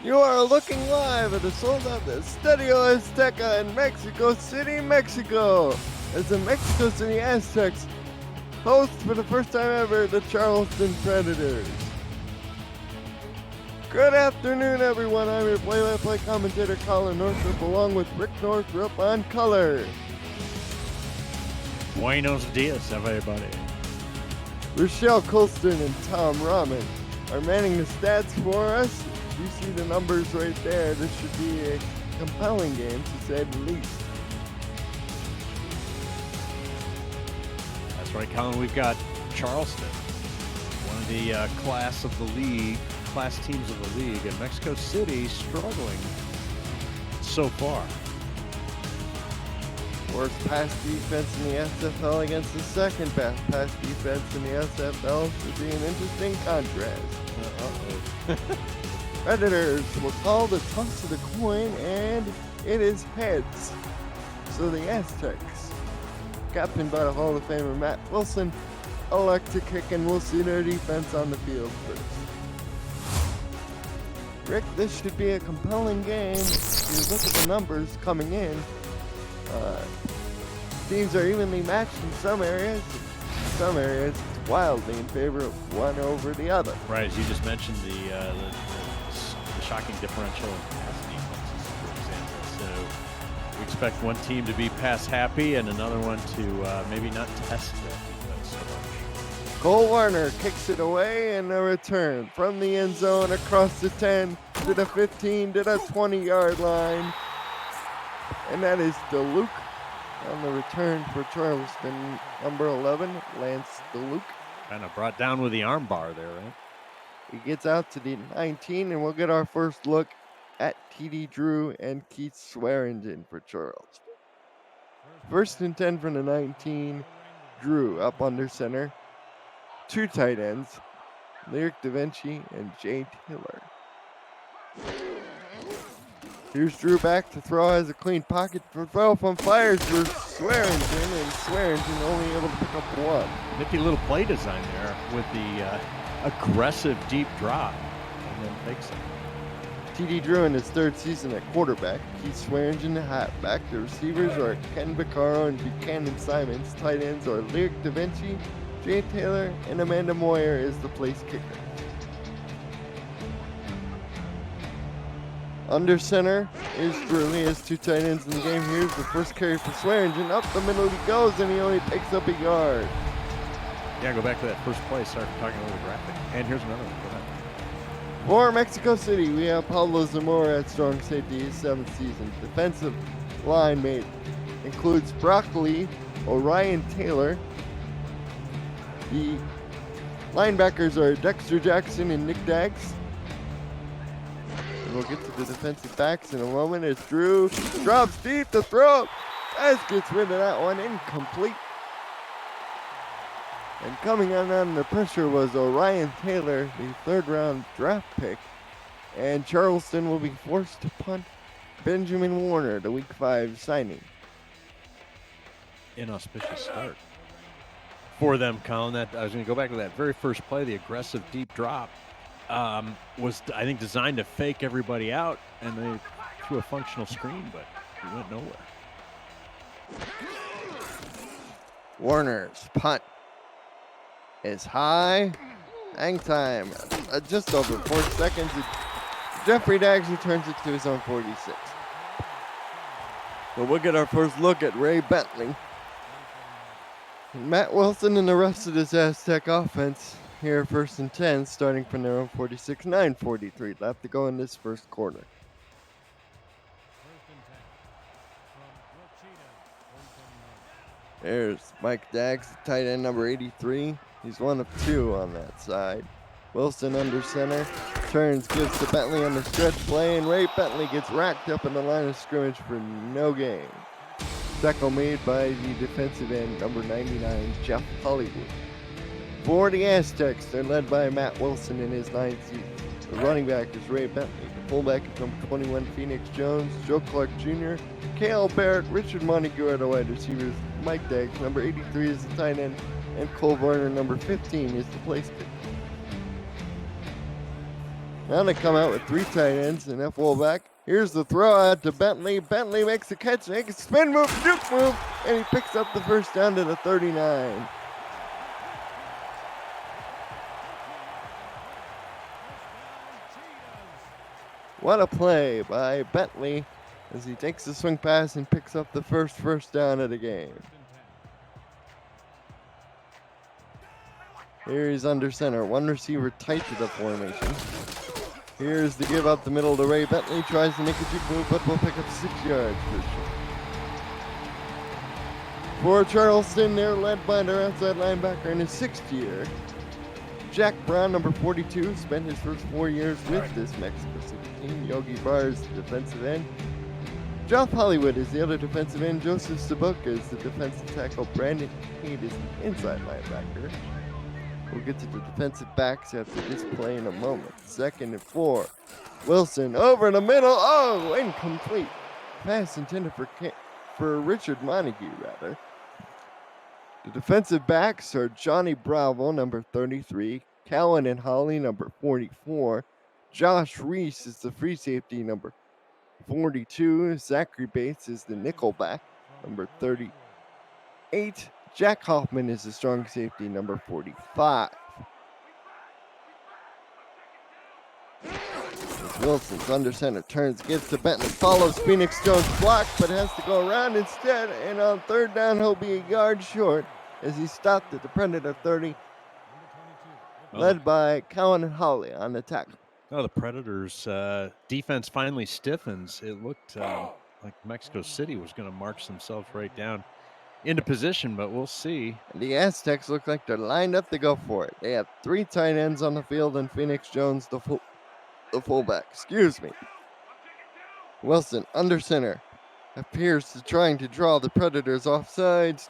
You are looking live at the sold-out Estadio Azteca in Mexico City, Mexico, as the Mexico City Aztecs host for the first time ever the Charleston Predators. Good afternoon, everyone. I'm your play-by-play commentator, Colin Northrup, along with Rick Northrup on color. Buenos dias, everybody. Rochelle Colston and Tom Rahman are manning the stats for us. You see the numbers right there. This should be a compelling game, to say the least. That's right, Colin. We've got Charleston, one of the class teams of the league, and Mexico City struggling so far. Worst pass defense in the SFL against the second best pass defense in the SFL should be an interesting contrast. Predators will call the toss of the coin, and it is heads. So the Aztecs, captained by the Hall of Famer Matt Wilson, elect to kick, and we'll see their defense on the field first. Rick, this should be a compelling game. If you look at the numbers coming in, teams are evenly matched in some areas. In some areas, it's wildly in favor of one over the other. Right, as you just mentioned, the shocking differential in pass defenses, for example. So we expect one team to be pass happy and another one to maybe not test that defense so much. Cole Warner kicks it away, and a return from the end zone across the 10 to the 15 to the 20-yard line. And that is DeLuke on the return for Charleston. Number 11, Lance DeLuke. Kind of brought down with the arm bar there, right? He gets out to the 19, and we'll get our first look at TD Drew and Keith Swearingen for Charleston. First and 10 from the 19, Drew up under center. Two tight ends, Lyric Da Vinci and Jay Taylor. Here's Drew back to throw, has a clean pocket for throw from fires for Swearingen, and Swearingen only able to pick up one. Nifty little play design there with the aggressive deep drop and then takes it. TD Drew in his third season at quarterback. Keith Swearingen the halfback. The receivers are Ken Vaccaro and Buchanan Simons. Tight ends are Lyric Da Vinci, Jay Taylor, and Amanda Moyer is the place kicker. Under center is Drew. He has two tight ends in the game. Here's the first carry for Swearingen. Up the middle he goes, and he only picks up a yard. Yeah, go back to that first play. Start talking about the graphic. And here's another one. Go ahead. For Mexico City, we have Pablo Zamora at strong safety, his seventh season. Defensive line mate includes Broccoli, Orion Taylor. The linebackers are Dexter Jackson and Nick Daggs. And we'll get to the defensive backs in a moment as Drew drops deep to throw. Daggs gets rid of that one, incomplete. And coming on under pressure was Orion Taylor, the third-round draft pick. And Charleston will be forced to punt Benjamin Warner, the Week 5 signing. Inauspicious start for them, Colin. That I was going to go back to that very first play, the aggressive deep drop was, I think, designed to fake everybody out, and they threw a functional screen, but it went nowhere. Warner's punt is high. Hang time, just over 4 seconds. Jeffrey Daggs returns it to his own 46. But we'll get our first look at Ray Bentley. Matt Wilson and the rest of this Aztec offense here, first and 10, starting from their own 46. 9:43 left to go in this first quarter. There's Mike Daggs, tight end number 83. He's one of two on that side. Wilson under center, turns, gives to Bentley on the stretch play, and Ray Bentley gets racked up in the line of scrimmage for no gain. Tackle made by the defensive end, number 99, Jeff Hollywood. For the Aztecs, they're led by Matt Wilson in his 9th season. The running back is Ray Bentley. The fullback is number 21, Phoenix Jones, Joe Clark Jr., Cale Barrett, Richard Montague are the wide receivers. Mike Daggs, number 83, is the tight end, and Cole Varner, number 15, is the place kicker. Now they come out with 3 tight ends and a fullback. Here's the throw out to Bentley. Bentley makes a catch, makes a spin move, juke move, and he picks up the first down to the 39. What a play by Bentley as he takes the swing pass and picks up the first down of the game. Here he's under center, 1 receiver tight to the formation. Here's the give up the middle to Ray Bentley, tries to make a juke move, but will pick up 6 yards for Charleston. They're led by their outside linebacker in his 6th year. Jack Brown, number 42, spent his first 4 years with this Mexico City team. Yogi Barr is the defensive end. Joff Hollywood is the other defensive end. Joseph Sabuka is the defensive tackle. Brandon Heed is the inside linebacker. We'll get to the defensive backs after this play in a moment. 2nd and 4. Wilson over the middle. Oh, incomplete. Pass intended for Richard Montague, rather. The defensive backs are Johnny Bravo, number 33, Callan and Holly, number 44. Josh Reese is the free safety, number 42. Zachary Bates is the nickelback, number 38. Jack Hoffman is the strong safety, number 45. As Wilson's under center, turns, gives to Benton, follows Phoenix Jones' block, but has to go around instead, and on 3rd down, he'll be a yard short as he stopped at the Predator 30, led by Cowan and Holly on the tackle. Oh, the Predators' defense finally stiffens. It looked like Mexico City was going to march themselves right down into position, but we'll see. The Aztecs look like they're lined up to go for it. They have 3 tight ends on the field and Phoenix Jones, the fullback. Excuse me. Wilson, under center, appears to trying to draw the Predators off sides.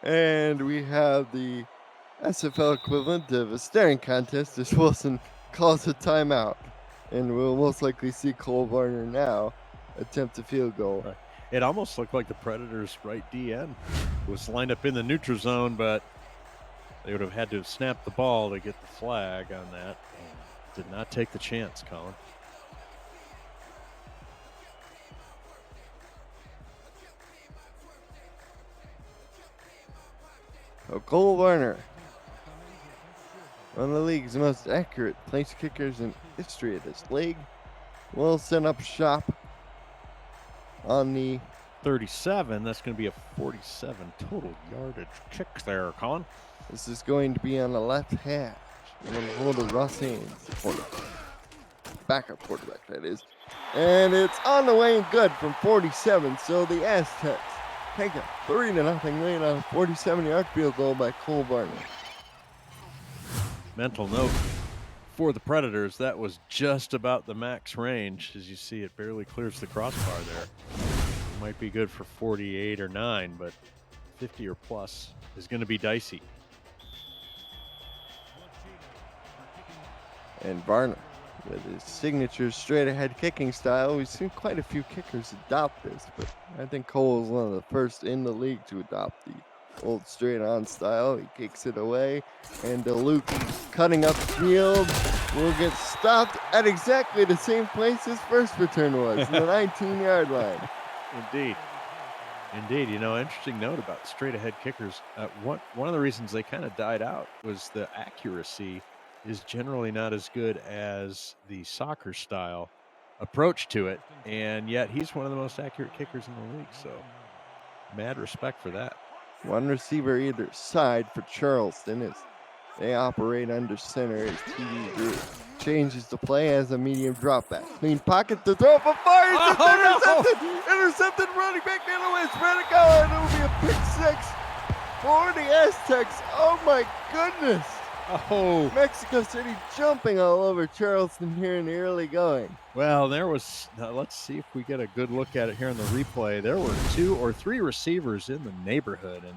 And we have the SFL equivalent of a staring contest as Wilson calls a timeout. And we'll most likely see Cole Varner now attempt a field goal. Right. It almost looked like the Predators' right DN was lined up in the neutral zone, but they would have had to snap the ball to get the flag on that. And did not take the chance, Colin. So Cole Varner, one of the league's most accurate place kickers in history of this league, will set up shop on the 37. That's going to be a 47 total yardage kick there, Colin. This is going to be on the left hash. I'm going to hold of Russ Haynes, backup quarterback, that is. And it's on the way and good from 47. So the Aztecs take a 3-0 lead on a 47-yard field goal by Cole Varner. Mental note for the Predators, that was just about the max range. As you see, it barely clears the crossbar there. It might be good for 48 or 9, but 50 or plus is going to be dicey. And Varner, with his signature straight-ahead kicking style, we've seen quite a few kickers adopt this, but I think Cole is one of the first in the league to adopt the old straight-on style. He kicks it away, and DeLuke, cutting up field, will get stopped at exactly the same place his first return was, the 19-yard line. Indeed. Indeed. You know, interesting note about straight-ahead kickers. One of the reasons they kind of died out was the accuracy is generally not as good as the soccer style approach to it, and yet he's one of the most accurate kickers in the league, so mad respect for that. One receiver either side for Charleston as they operate under center as TD Drew changes the play as a medium drop back. Clean pocket to throw for fire. Intercepted! Intercepted running back the other way. Spread it going. It will be a pick 6 for the Aztecs. Oh my goodness. Oh, Mexico City jumping all over Charleston here in the early going. Well, there was, let's see if we get a good look at it here in the replay. There were 2 or 3 receivers in the neighborhood, and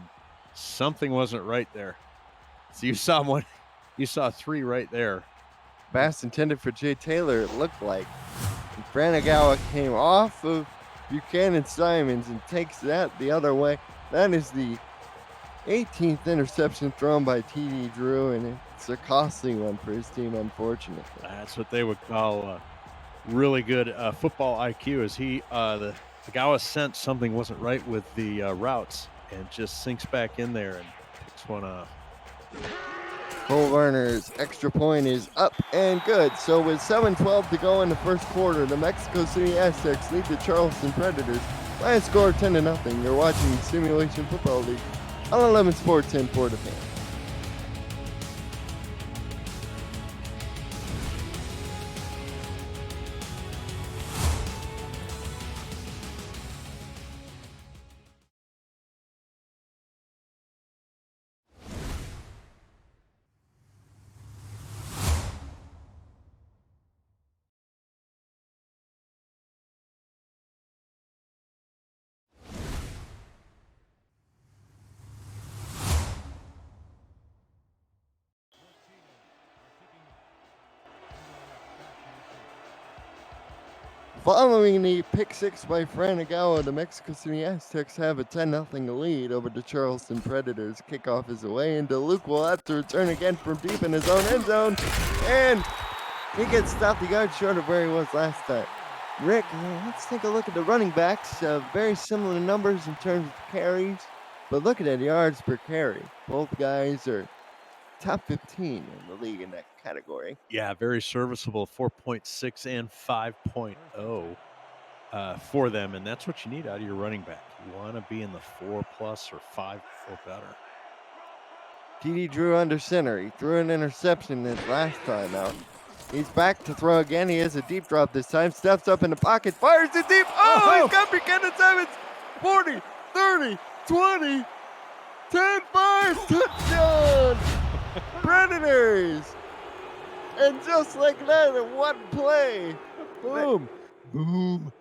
something wasn't right there. So you saw 3 right there. Pass intended for Jay Taylor, it looked like. And Franagawa came off of Buchanan Simons and takes that the other way. That is the 18th interception thrown by TD Drew, and It's a costly one for his team, unfortunately. That's what they would call really good football IQ. As the Agawa sensed something wasn't right with the routes and just sinks back in there and picks one off. Cole Varner's extra point is up and good. So with 7:12 to go in the first quarter, the Mexico City Aztecs lead the Charleston Predators by a score of 10-0. You're watching Simulation Football League on 11 Sports and for the Fan. Following the pick six by Franagawa, the Mexico City Aztecs have a 10-0 lead over the Charleston Predators. Kickoff is away, and DeLuke will have to return again from deep in his own end zone, and he gets stopped a yard short of where he was last time. Rick, let's take a look at the running backs. Very similar numbers in terms of carries, but look at that yards per carry. Both guys are top 15 in the league in that category. Yeah, very serviceable, 4.6 and 5.0 for them, and that's what you need out of your running back. You want to be in the 4+ or 5 or better. TD Drew under center. He threw an interception his last time out. He's back to throw again. He has a deep drop this time. Steps up in the pocket. Fires it deep. Oh, he's got Buchanan Simons. 40, 30, 20, 10, 5. Touchdown. Predators. And just like that, in one play. Boom. Boom.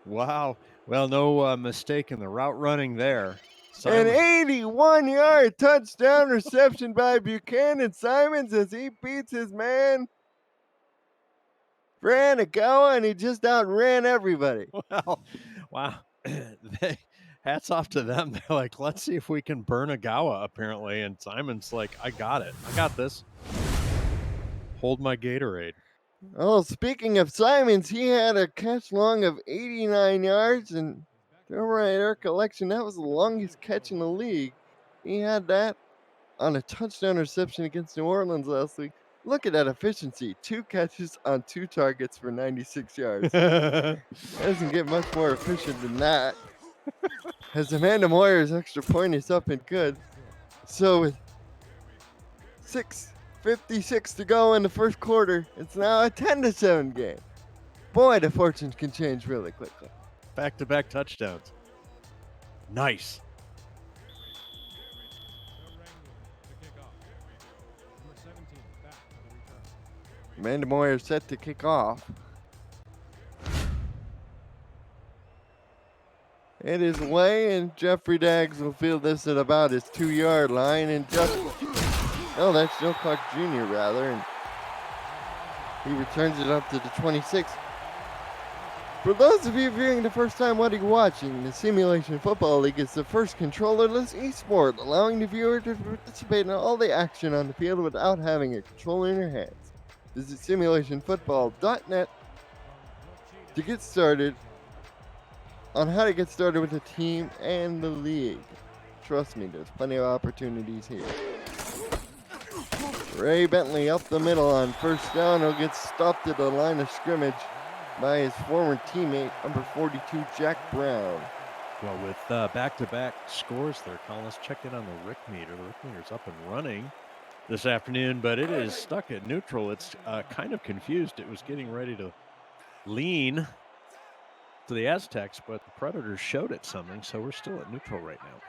Wow. Well, no mistake in the route running there. An 81-yard touchdown reception by Buchanan Simons as he beats his man, Franagawa, and he just outran everybody. Well, wow. Hats off to them. They're like, let's see if we can burn Agawa, apparently. And Simon's like, I got it. I got this. Hold my Gatorade. Oh, speaking of Simons, he had a catch long of 89 yards, and over at our collection, that was the longest catch in the league. He had that on a touchdown reception against New Orleans last week. Look at that efficiency. 2 catches on 2 targets for 96 yards. Doesn't get much more efficient than that. As Amanda Moyer's extra point is up and good. So with 6:56 to go in the first quarter, it's now a 10-7 game. Boy, the fortunes can change really quickly. Back-to-back touchdowns. Nice. Amanda Moyer set to kick off. It is away, and Jeffrey Daggs will field this at about his 2-yard line. And that's Joe Clark Jr. rather, and he returns it up to the 26. For those of you viewing the first time, what are you watching? The Simulation Football League is the first controllerless esport, allowing the viewer to participate in all the action on the field without having a controller in your hands. Visit simulationfootball.net to get started on how to get started with the team and the league. Trust me, there's plenty of opportunities here. Ray Bentley up the middle on first down. He'll get stopped at the line of scrimmage by his former teammate, number 42, Jack Brown. Well, with back-to-back scores there, Colin, let's check in on the Rick meter. The Rick meter's up and running this afternoon, but it is stuck at neutral. It's kind of confused. It was getting ready to lean to the Aztecs, but the Predators showed it something, so we're still at neutral right now.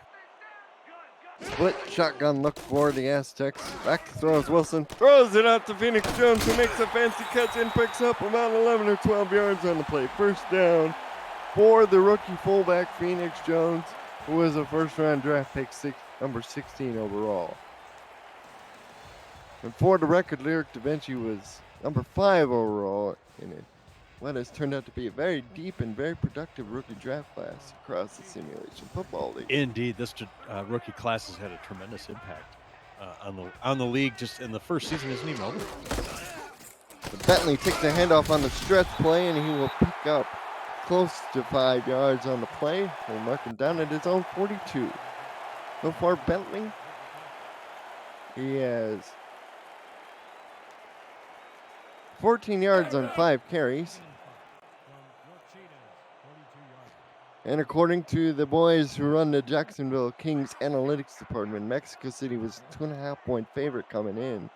Split shotgun look for the Aztecs. Back to throws Wilson. Throws it out to Phoenix Jones, who makes a fancy catch and picks up about 11 or 12 yards on the play. First down for the rookie fullback, Phoenix Jones, who was a first-round draft pick, number 16 overall. And for the record, Lyric Da Vinci was number 5 overall in it. What has turned out to be a very deep and very productive rookie draft class across the Simulation Football League. Indeed, this rookie class has had a tremendous impact. on the league just in the first season isn't even over. But Bentley takes a handoff on the stretch play, and he will pick up close to 5 yards on the play. We'll mark him down at his own 42. So far, Bentley, he has 14 yards on 5 carries. And according to the boys who run the Jacksonville Kings analytics department, Mexico City was 2.5-point favorite coming in.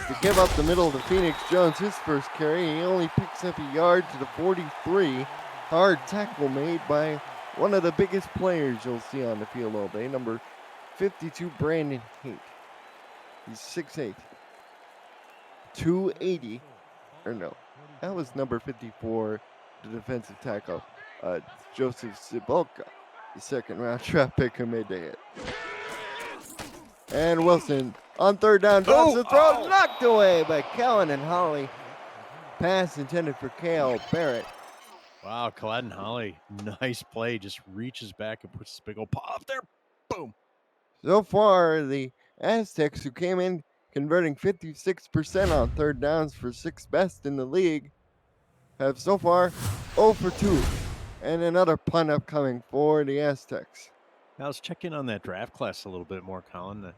To give up the middle to Phoenix Jones, his first carry, he only picks up a yard to the 43. Hard tackle made by one of the biggest players you'll see on the field all day, number 52, Brandon Haight. He's 6'8", 280, or no, that was number 54, the defensive tackle, Joseph Sibolka, the second-round draft pick who made the hit. And Wilson on third down, drops the throw, knocked away by Callan and Holly. Pass intended for Cale Barrett. Wow, Callan Holly, nice play, just reaches back and puts his big old paw up there. Boom. So far, the Aztecs, who came in converting 56% on third downs for 6th best in the league, have so far 0 for 2. And another punt upcoming for the Aztecs. Now let's check in on that draft class a little bit more, Colin.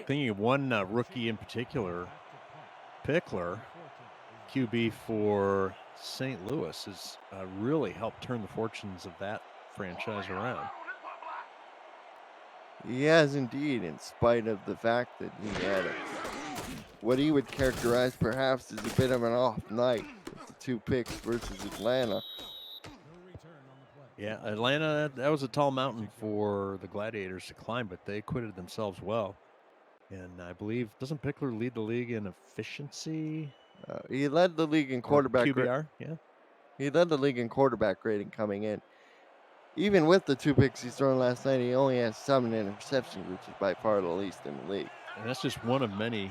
Thinking of one rookie in particular, Pickler, QB for St. Louis, has really helped turn the fortunes of that franchise around. He has indeed, in spite of the fact that he had what he would characterize perhaps as a bit of an off night with the 2 picks versus Atlanta. Yeah, Atlanta, that was a tall mountain for the Gladiators to climb, but they acquitted themselves well. And I believe, doesn't Pickler lead the league in efficiency? He led the league in quarterback QBR, yeah. He led the league in quarterback rating coming in. Even with the 2 picks he's thrown last night, he only has 7 interceptions, which is by far the least in the league. And that's just one of many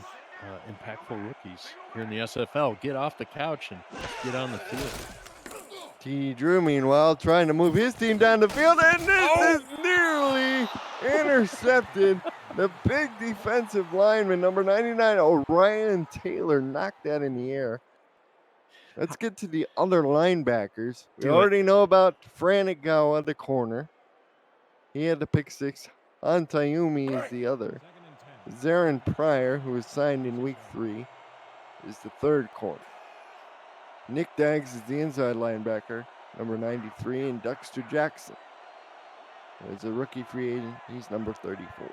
impactful rookies here in the SFL. Get off the couch and get on the field. T. Drew, meanwhile, trying to move his team down the field, and this is nearly intercepted. The big defensive lineman, number 99, Orion Taylor, knocked that in the air. Let's get to the other linebackers. We already know about Franigawa, the corner. He had the pick 6. Antayumi is the other. Zarin Pryor, who was signed in week 3, is the third corner. Nick Daggs is the inside linebacker, number 93, and Dexter Jackson is a rookie free agent. He's number 34.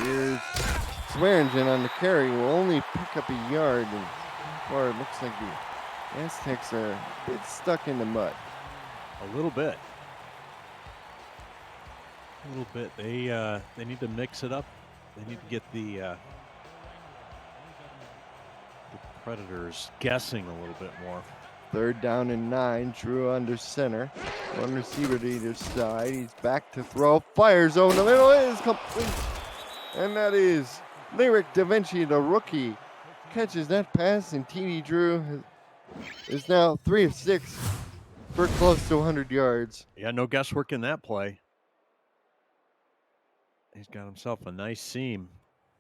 Here's Swearingen on the carry, will only pick up a yard, and far it looks like the Aztecs are a bit stuck in the mud. A little bit. They need to mix it up. They need to get the Predators guessing a little bit more. Third down and 9. Drew under center. One receiver to either side. He's back to throw. Fires over the middle. It is complete. And that is Lyric Da Vinci, the rookie, catches that pass. And TD Drew is now 3 of 6 for close to 100 yards. Yeah, no guesswork in that play. He's got himself a nice seam.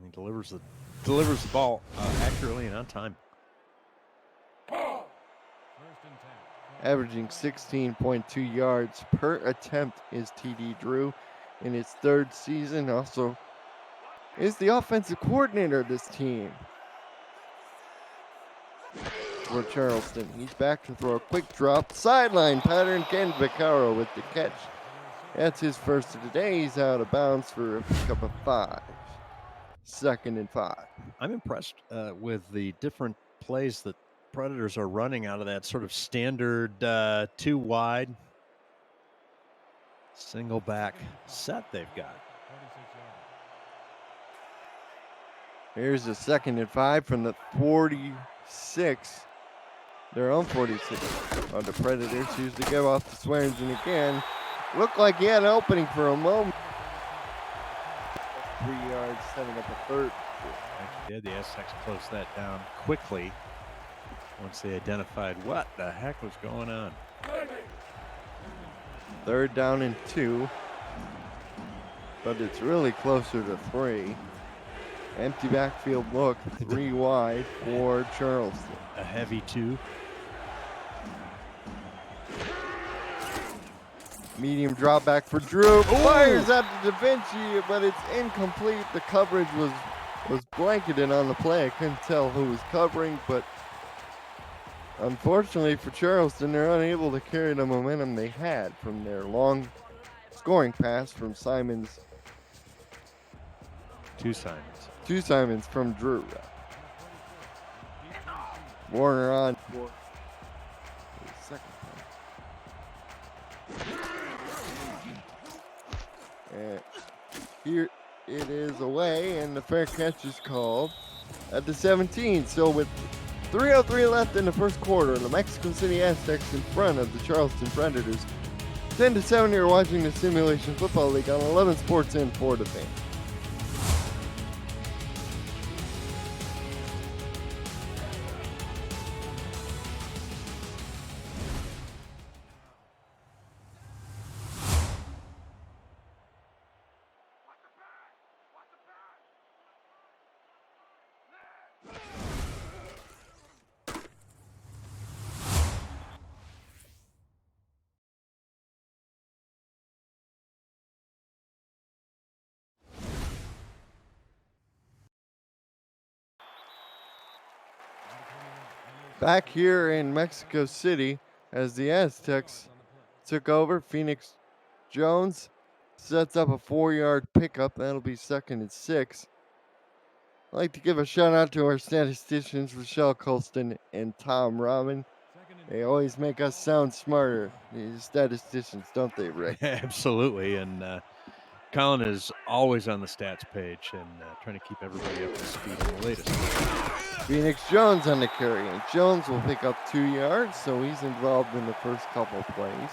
He delivers the ball accurately and on time. Averaging 16.2 yards per attempt is TD Drew in his 3rd season. Also is the offensive coordinator of this team for Charleston. He's back to throw a quick drop. Sideline pattern. Ken Vaccaro with the catch. That's his first of the day. He's out of bounds for a pickup of 5. 2nd and 5. I'm impressed with the different plays that Predators are running out of that sort of standard 2 wide single back set they've got. Here's a 2nd and 5 from the 46. Their own 46 on the Predators. Here's the give off to Swearingen again. Looked like he had an opening for a moment. 3 yards, setting up a 3rd. Yeah, the Aztecs closed that down quickly once they identified what the heck was going on. 3rd down and 2. but it's really closer to 3. Empty backfield look, 3 wide for Charleston. A heavy 2. Medium drop back for Drew. Fires out to Da Vinci, but it's incomplete. The coverage was blanketed on the play. I couldn't tell who was covering, but unfortunately for Charleston, they're unable to carry the momentum they had from their long scoring pass from Simons. 2 Simons. 2 Simons from Drew. Warner on for the second time. And here it is away, and the fair catch is called at the 17. So with 3:03 left in the first quarter, the Mexico City Aztecs in front of the Charleston Predators. 10-7, you're watching the Simulation Football League on 11 Sports and 4 to Fan. Back here in Mexico City, as the Aztecs took over, Phoenix Jones sets up a 4-yard pickup. That'll be 2nd and 6. I'd like to give a shout out to our statisticians, Rochelle Colston and Tom Robin. They always make us sound smarter, these statisticians, don't they, Ray? Absolutely. And Colin is always on the stats page and trying to keep everybody up to speed on the latest. Phoenix Jones on the carry, and Jones will pick up 2 yards, so he's involved in the first couple plays.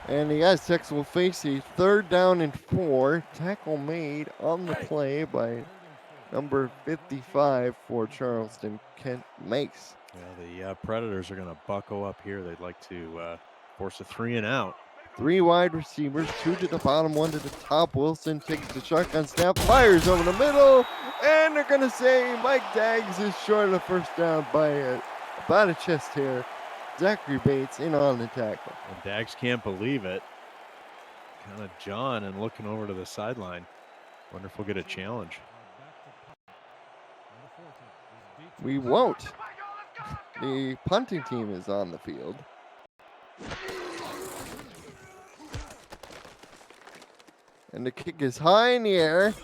And the Aztecs will face a 3rd down and 4. Tackle made on the play by number 55 for Charleston, Kent Mace. Yeah, the Predators are going to buckle up here. They'd like to force a 3 and out. 3 wide receivers, 2 to the bottom, 1 to the top. Wilson takes the shotgun snap, fires over the middle, and they're going to say Mike Daggs is short of the first down by about a chest hair. Zachary Bates in on the tackle. And Daggs can't believe it. Kind of John and looking over to the sideline. Wonder if we'll get a challenge. We won't. The punting team is on the field. And the kick is high in the air.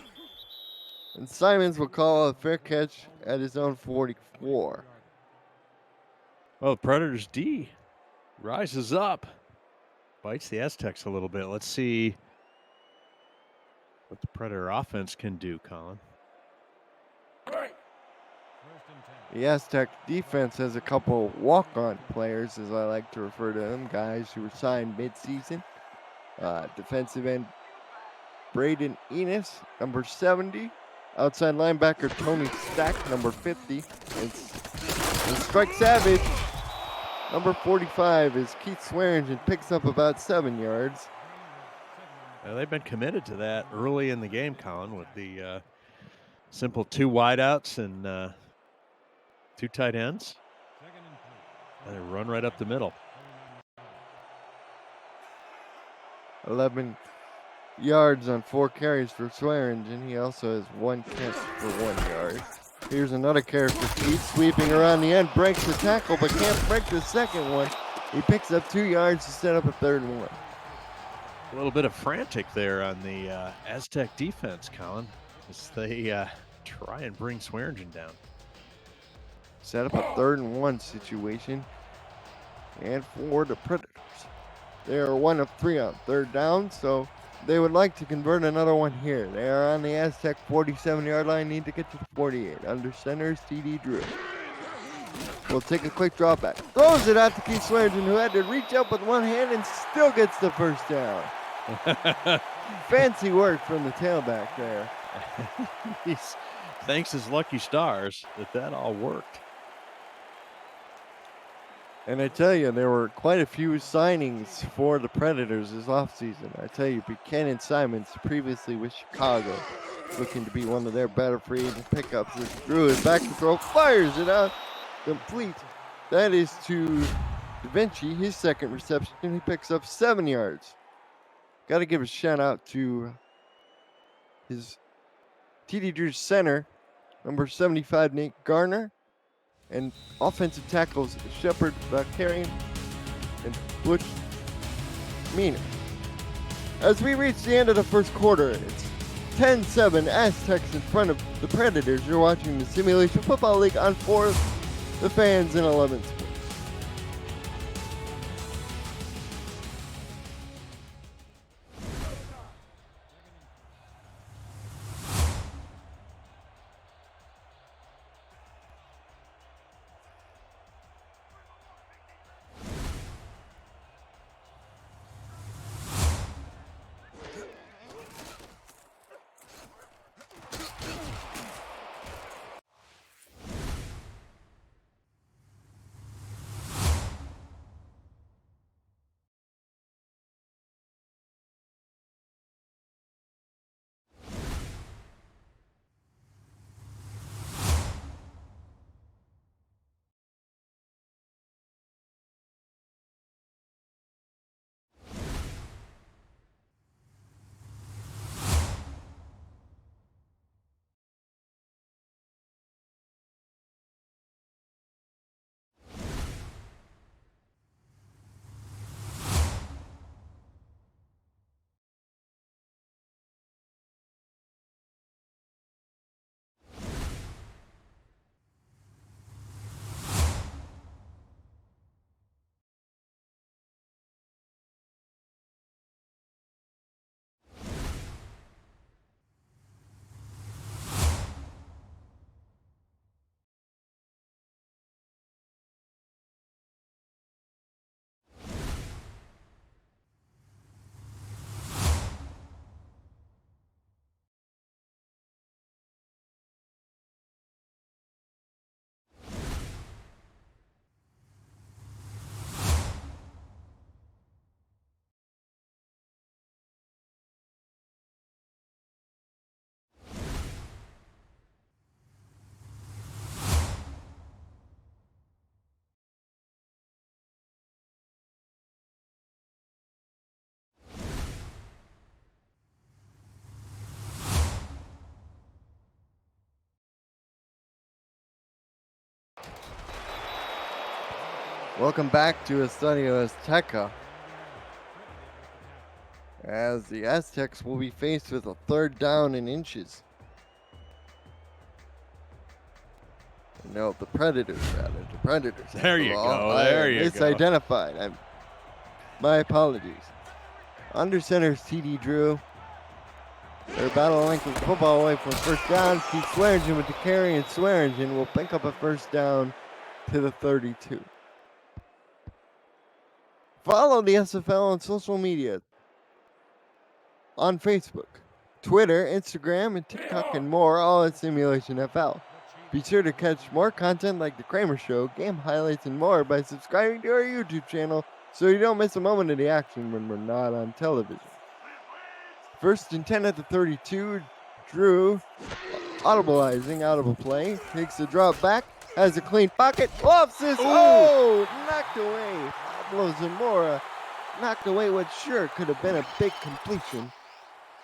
And Simons will call a fair catch at his own 44. Well, Predators D rises up. Bites the Aztecs a little bit. Let's see what the Predator offense can do, Colin. The Aztec defense has a couple walk-on players, as I like to refer to them, guys who were signed mid-season. Defensive end Braden Enos, number 70. Outside linebacker Tony Stack, number 50. And Strike Savage, number 45, is Keith Swearingen, picks up about 7 yards. They've been committed to that early in the game, Colin, with the simple 2 wideouts and 2 tight ends. And they run right up the middle. 11 yards on 4 carries for Swearingen. He also has 1 catch for 1 yard. Here's another carry for Keith, sweeping around the end, breaks the tackle, but can't break the second one. He picks up 2 yards to set up a 3rd and 1. A little bit of frantic there on the Aztec defense, Colin, as they try and bring Swearingen down. Set up a 3rd and 1 situation. And for the Predators, they are 1 of 3 on 3rd down, so they would like to convert another one here. They are on the Aztec 47-yard line, need to get to the 48. Under center is TD Drew. We'll take a quick drop back. Throws it out to Keith Swearingen, who had to reach up with one hand and still gets the first down. Fancy work from the tailback there. He thanks his lucky stars that all worked. And I tell you, there were quite a few signings for the Predators this offseason. I tell you, Buchanan Simons, previously with Chicago, looking to be one of their better free agent pickups. As Drew is back to throw, fires it out, complete. That is to Da Vinci, his second reception. He picks up 7 yards. Got to give a shout out to his TD Drew center, number 75, Nate Garner, and offensive tackles Shepard Vakarian and Butch Meaner. As we reach the end of the first quarter, it's 10-7 Aztecs in front of the Predators. You're watching the Simulation Football League on 4 The Fans in 11 Sports. Welcome back to Estadio Azteca, as the Aztecs will be faced with a 3rd down and inches. No, the Predators, rather. The Predators. There you go. There you go. Misidentified. My apologies. Under center is TD Drew. They're battle length of the football away from first down. Keith Swearingen with the carry, and Swearingen will pick up a first down to the 32. Follow the SFL on social media, on Facebook, Twitter, Instagram, and TikTok, and more, all at Simulation FL. Be sure to catch more content like The Kramer Show, game highlights, and more by subscribing to our YouTube channel so you don't miss a moment of the action when we're not on television. 1st and 10 at the 32, Drew, audible play, takes a drop back, has a clean pocket, lofts this, knocked away. Pablo Zamora knocked away what sure could have been a big completion.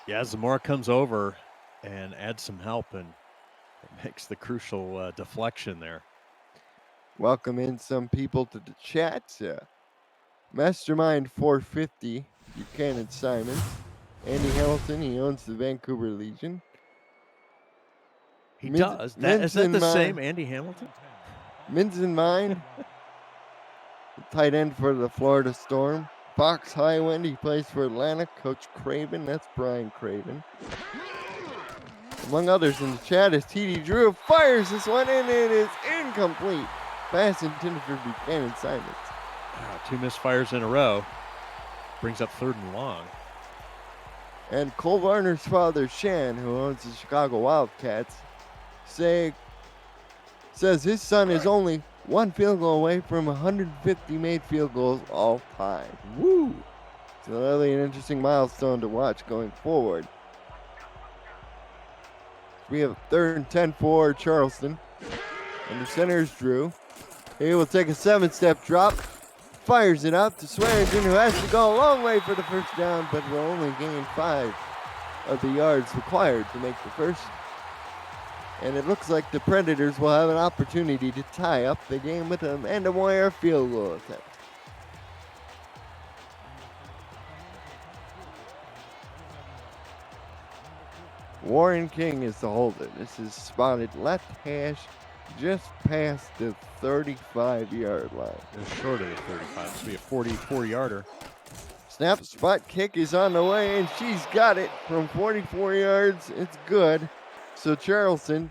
Yeah, Zamora comes over and adds some help and makes the crucial deflection there. Welcome in some people to the chat. Mastermind 450, Buchanan Simons. Andy Hamilton, he owns the Vancouver Legion. He does. Is that the same Andy Hamilton? Minson Mine, tight end for the Florida Storm. Fox Highwind, he plays for Atlanta. Coach Craven, that's Brian Craven. Among others in the chat is TD Drew, fires this one, and it is incomplete. Pass intended for Buchanan Simons. Wow, 2 misfires in a row. Brings up 3rd and long. And Cole Varner's father, Shan, who owns the Chicago Wildcats, says his son is only one field goal away from 150 made field goals all time. Woo! So really an interesting milestone to watch going forward. We have 3rd and 10 for Charleston. And the center is Drew. He will take a 7-step drop. Fires it out to Swearingen, who has to go a long way for the first down, but will only gain 5 of the yards required to make the first. And it looks like the Predators will have an opportunity to tie up the game with a Amanda Moyer field goal attempt. Warren King is the holder. This is spotted left hash just past the 35-yard line. It's short of the 35. This will be a 44-yarder. Snap, spot, kick is on the way, and she's got it from 44 yards. It's good. So Charleston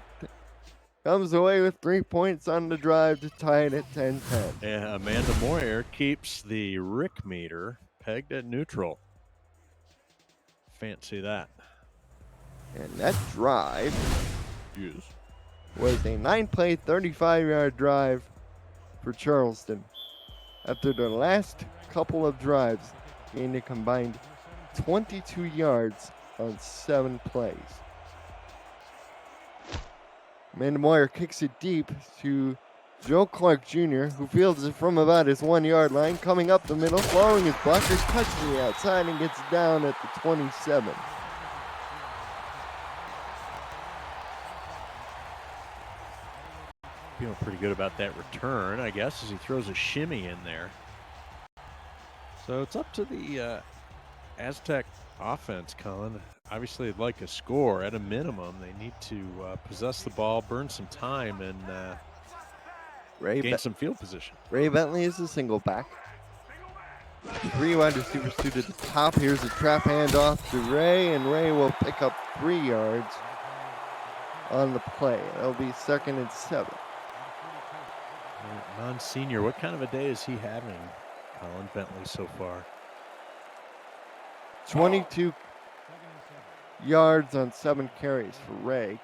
comes away with 3 points on the drive to tie it at 10-10. And Amanda Moyer keeps the Rick meter pegged at neutral. Fancy that. And that drive Yes. was a 9-play, 35-yard drive for Charleston. After their last couple of drives, gained a combined 22 yards on 7 plays. Amanda Moyer kicks it deep to Joe Clark Jr., who fields it from about his 1-yard line, coming up the middle, following his blockers, touching the outside, and gets down at the 27. Feeling pretty good about that return, I guess, as he throws a shimmy in there. So it's up to the Aztec offense, Colin. Obviously, they'd like a score. At a minimum, they need to possess the ball, burn some time, and gain some field position. Ray Bentley is the single back. 3 wide receivers, 2 to the top. Here's a trap handoff to Ray, and Ray will pick up 3 yards on the play. That'll be 2nd and 7. Non-senior, what kind of a day is he having, Colin Bentley, so far? 22 yards on 7 carries for Ray.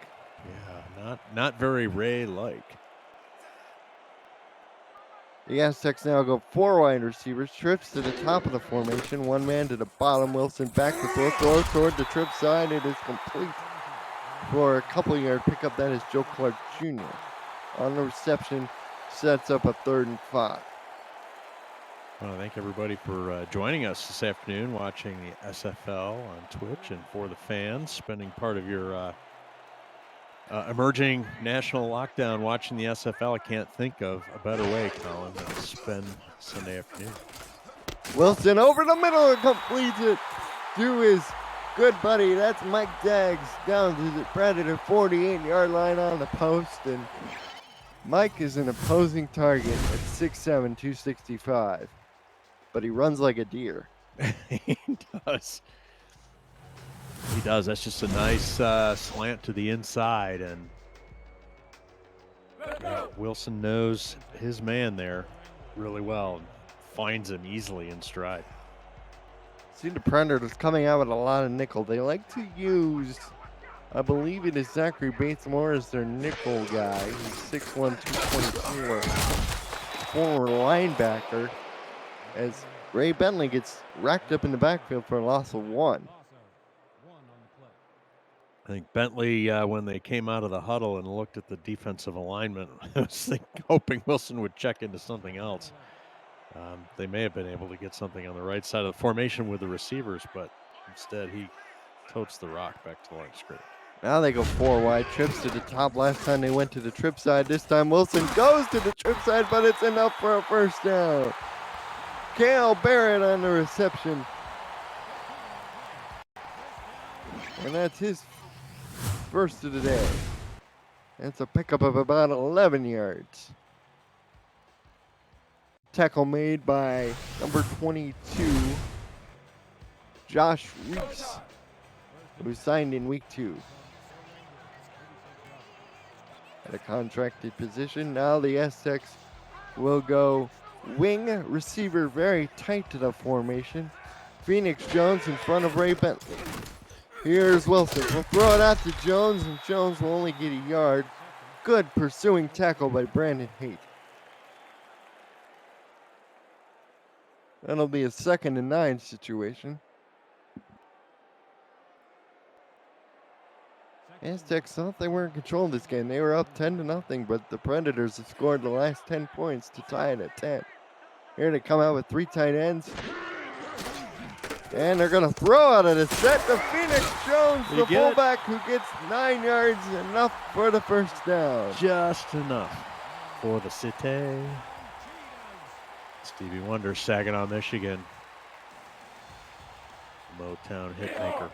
Yeah, not very Ray-like. The Aztecs now go 4 wide receivers. Trips to the top of the formation. 1 man to the bottom. Wilson back to throw toward the trip side. It is complete for a couple-yard pickup. That is Joe Clark Jr. On the reception, sets up a 3rd and 5. I want to thank everybody for joining us this afternoon, watching the SFL on Twitch, and for the fans, spending part of your emerging national lockdown watching the SFL. I can't think of a better way, Colin, than to spend Sunday afternoon. Wilson over the middle and completes it to his good buddy. That's Mike Daggs down to the Predator 48-yard line on the post, and Mike is an opposing target at 6'7", 265, but he runs like a deer. He does. He does. That's just a nice slant to the inside, and Wilson knows his man there really well and finds him easily in stride. See the Predators coming out with a lot of nickel. They like to use, I believe it is Zachary Batesmore as their nickel guy. He's 6'1", 224, former linebacker, as Ray Bentley gets racked up in the backfield for a loss of 1. I think Bentley, when they came out of the huddle and looked at the defensive alignment, was hoping Wilson would check into something else. They may have been able to get something on the right side of the formation with the receivers, but instead he totes the rock back to the line of scrimmage. Now they go 4 wide. Trips to the top. Last time they went to the trip side. This time Wilson goes to the trip side, but it's enough for a first down. Kale Barrett on the reception. And that's his first of the day. That's a pickup of about 11 yards. Tackle made by number 22, Josh Reese, who signed in week 2. At a contracted position. Now the Aztecs will go wing receiver, very tight to the formation. Phoenix Jones in front of Ray Bentley. Here's Wilson. We'll throw it out to Jones, and Jones will only get a yard. Good pursuing tackle by Brandon Haight. That'll be a 2nd and 9 situation. Aztecs thought they were in control of this game. They were up 10-0, but the Predators have scored the last 10 points to tie it at 10. Here to come out with 3 tight ends. And they're going to throw out of the set to Phoenix Jones, the fullback, who gets 9 yards, enough for the first down. Just enough for the city. Stevie Wonder, Saginaw, Michigan. Motown hitmaker.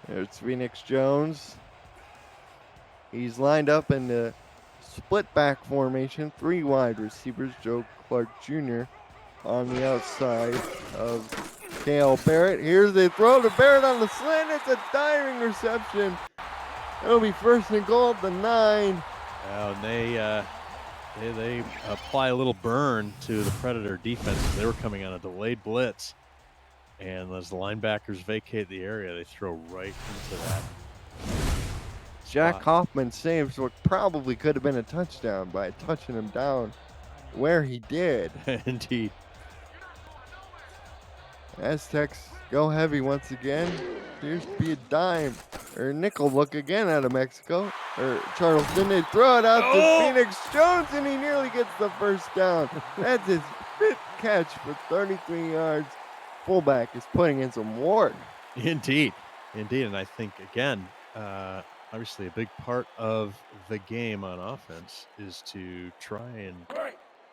There's Phoenix Jones. He's lined up in the split back formation. 3 wide receivers. Joe Clark Jr. on the outside of Kale Barrett. Here's the throw to Barrett on the slant. It's a diving reception. It'll be 1st and goal at the 9. And they apply a little burn to the Predator defense. They were coming on a delayed blitz. And as the linebackers vacate the area, they throw right into that. Jack Hoffman saves what probably could have been a touchdown by touching him down where he did. Indeed. Aztecs go heavy once again. Appears to be a dime or nickel look again out of Mexico. Or Charleston. They throw it out to Phoenix Jones, and he nearly gets the first down. That's his 5th catch for 33 yards. Fullback is putting in some work. Indeed. And I think, again, obviously a big part of the game on offense is to try and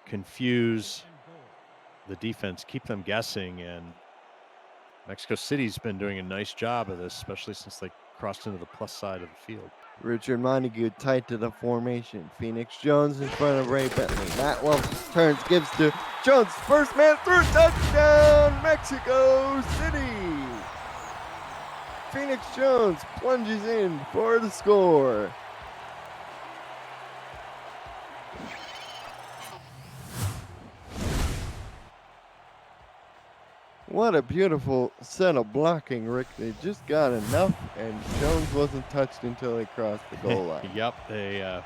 confuse the defense, keep them guessing, and Mexico City's been doing a nice job of this, especially since they crossed into the plus side of the field. Richard Montague tight to the formation. Phoenix Jones in front of Ray Bentley. Matt Welch turns, gives to Jones. First man through, touchdown, Mexico City. Phoenix Jones plunges in for the score. What a beautiful set of blocking, Rick. They just got enough, and Jones wasn't touched until they crossed the goal line. Yep, they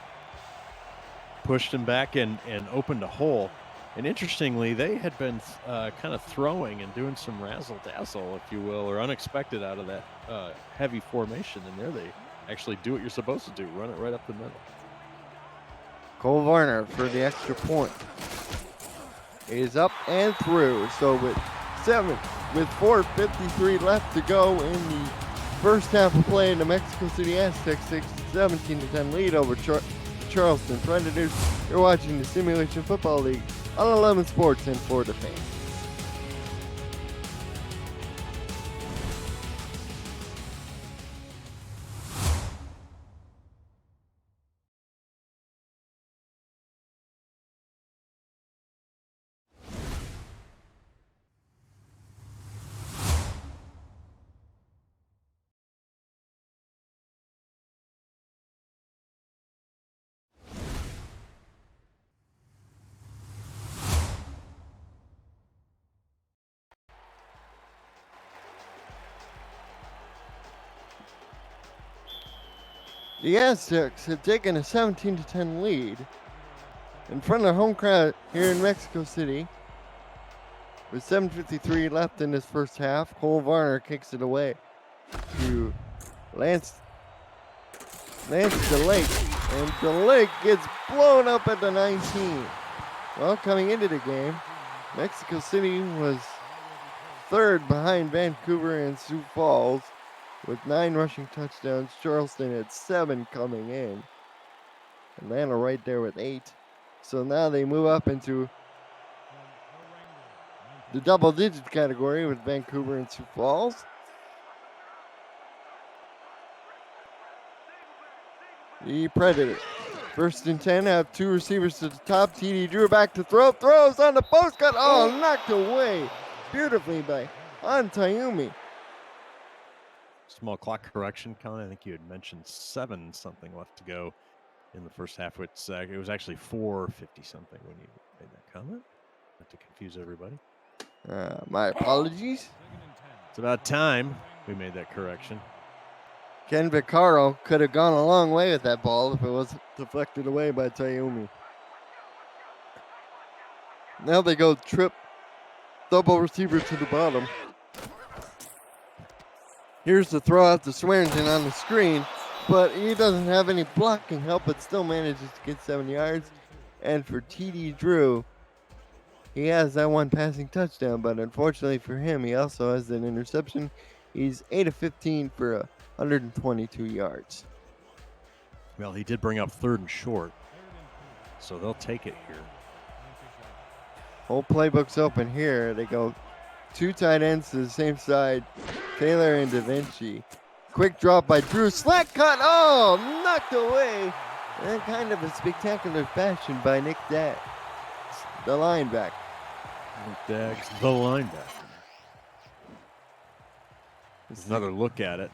pushed him back and opened a hole. And interestingly, they had been kind of throwing and doing some razzle-dazzle, if you will, or unexpected out of that heavy formation. And there they actually do what you're supposed to do, run it right up the middle. Cole Varner for the extra point. It is up and through. So with 4:53 left to go in the first half of play, the Mexico City Aztecs 17-10 lead over Charleston Predators. You're watching the Simulation Football League on 11 Sports and for the fans. The Aztecs have taken a 17-10 lead in front of the home crowd here in Mexico City. With 7:53 left in this first half, Cole Varner kicks it away to Lance DeLake, and DeLake gets blown up at the 19. Well, coming into the game, Mexico City was 3rd behind Vancouver and Sioux Falls with 9 rushing touchdowns. Charleston had 7 coming in. Atlanta right there with 8. So now they move up into the double-digit category with Vancouver and Sioux Falls. The Predators, 1st and 10, have 2 receivers to the top. TD Drew back to throw. Throws on the post cut. Oh, knocked away beautifully by Antayumi. Small clock correction, Colin. I think you had mentioned 7-something left to go in the first half. It was actually 4:50-something when you made that comment. Not to confuse everybody. My apologies. It's about time we made that correction. Ken Vaccaro could have gone a long way with that ball if it was deflected away by Tayumi. Now they go trip, double receiver to the bottom. Here's the throw out to Swearingen on the screen, but he doesn't have any blocking help, but still manages to get 7 yards. And for T.D. Drew, he has that one passing touchdown, but unfortunately for him, he also has an interception. He's 8 of 15 for 122 yards. Well, he did bring up 3rd and short, so they'll take it here. Whole playbook's open here. They go 2 tight ends to the same side, Taylor and Da Vinci. Quick drop by Drew, slack cut, oh, knocked away. And kind of a spectacular fashion by Nick Daggs, the linebacker. Nick Daggs, the linebacker. There's another look at it.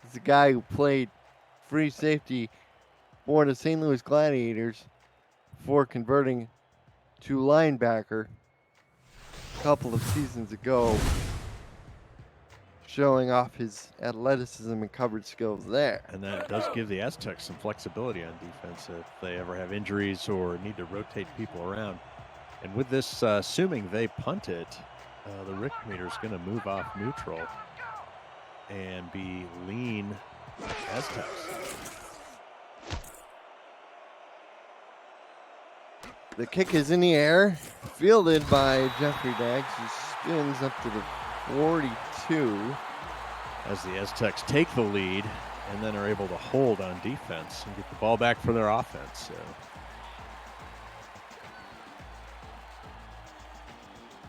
It's a guy who played free safety for the St. Louis Gladiators before converting to linebacker a couple of seasons ago, showing off his athleticism and coverage skills there. And that does give the Aztecs some flexibility on defense if they ever have injuries or need to rotate people around. And with this, assuming they punt it, the Rick meter is going to move off neutral and be lean Aztecs. The kick is in the air, fielded by Jeffrey Daggs, who spins up to the 42. As the Aztecs take the lead and then are able to hold on defense and get the ball back for their offense. So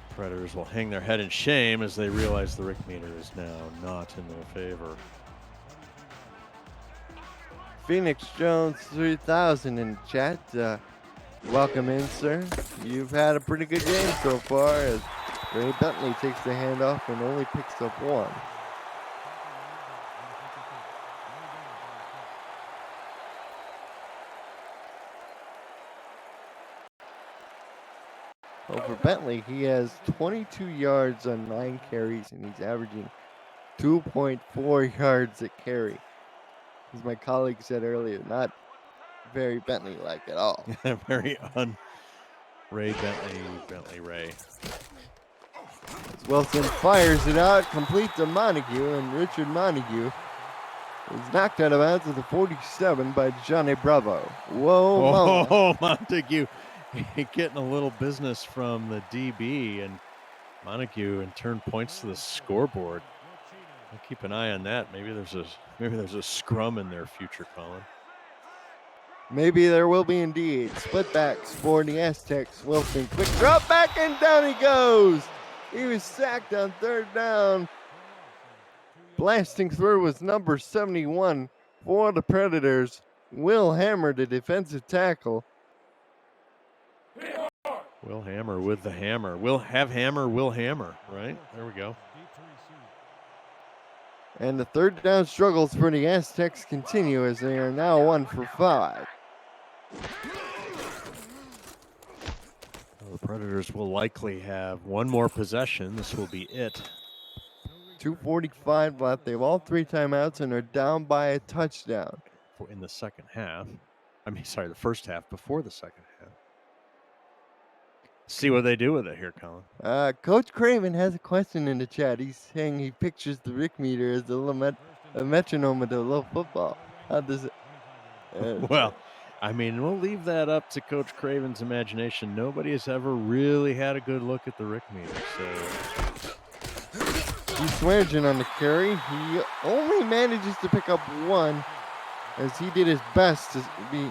Predators will hang their head in shame as they realize the Rick meter is now not in their favor. Phoenix Jones 3000 in chat. Welcome in, sir. You've had a pretty good game so far as Ray Bentley takes the handoff and only picks up 1. Well, for Bentley, he has 22 yards on 9 carries, and he's averaging 2.4 yards a carry. As my colleague said earlier, not very Bentley-like at all. Very Ray Bentley Ray. As Wilson fires it out, complete to Montague, and Richard Montague is knocked out of bounds at the 47 by Johnny Bravo. Whoa, oh, Montague getting a little business from the DB, and Montague in turn points to the scoreboard. I'll keep an eye on that. Maybe there's a scrum in their future, Colin. Maybe there will be indeed. Split backs for the Aztecs. Wilson, quick drop back, and down he goes. He was sacked on 3rd down. Blasting through was number 71 for the Predators. Will Hammer, the defensive tackle. Will Hammer with the hammer. Will Hammer, right? There we go. And the 3rd down struggles for the Aztecs continue as they are now 1 for 5. Well, the Predators will likely have one more possession. This will be it. 2:45 left. They have all 3 timeouts and are down by a touchdown. In the second half. The first half before the second half. See what they do with it here, Colin. Coach Craven has a question in the chat. He's saying he pictures the Rick meter as a metronome of the little football. How does it? Well, we'll leave that up to Coach Craven's imagination. Nobody has ever really had a good look at the Rick meter. So He's Swearingen on the carry. He only manages to pick up 1 as he did his best to be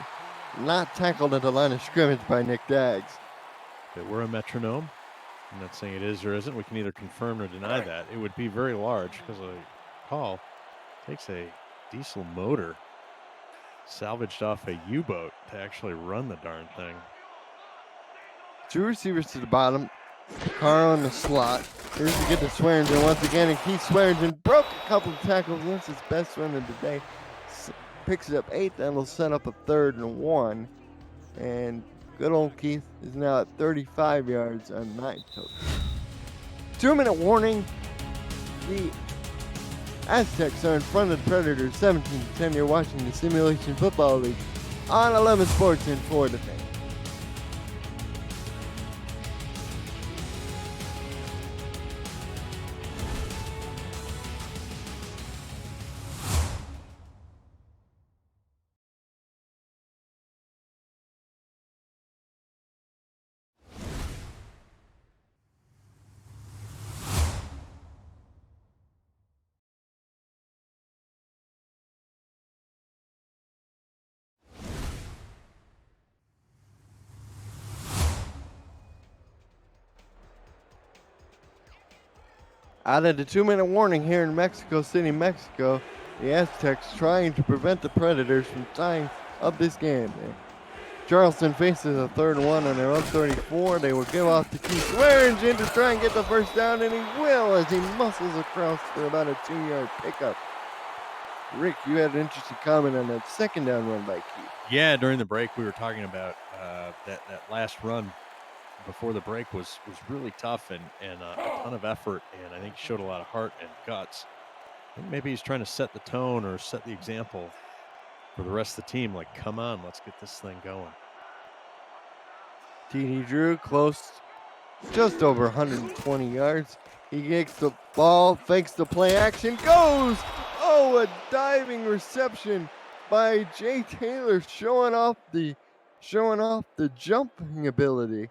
not tackled at the line of scrimmage by Nick Daggs. If it were a metronome, I'm not saying it is or isn't, we can either confirm or deny that. It would be very large because a call takes a diesel motor salvaged off a U-boat to actually run the darn thing. 2 receivers to the bottom. Carr on the slot. Here's to get to Swearingen once again, and Keith Swearingen broke a couple of tackles. That's his best run of the day. Picks it up 8. That'll set up a 3rd and 1. And good old Keith is now at 35 yards on 9 totals. 2-minute warning. The Aztecs are in front of the Predators 17-10. You're watching the Simulation Football League on 11 Sports and 4 the Fan. Out of the 2-minute warning here in Mexico City, Mexico, the Aztecs trying to prevent the Predators from tying up this game. Charleston faces a 3rd and 1 on their own 34. They will give off to Keith Swearingen to try and get the first down, and he will as he muscles across for about a 2-yard pickup. Rick, you had an interesting comment on that 2nd down run by Keith. Yeah, during the break we were talking about that last run before the break was really tough and a ton of effort, and I think showed a lot of heart and guts. I think maybe he's trying to set the tone or set the example for the rest of the team. Like, come on, let's get this thing going. TD Drew close, just over 120 yards. He gets the ball, fakes the play action, goes! Oh, a diving reception by Jay Taylor, showing off the jumping ability.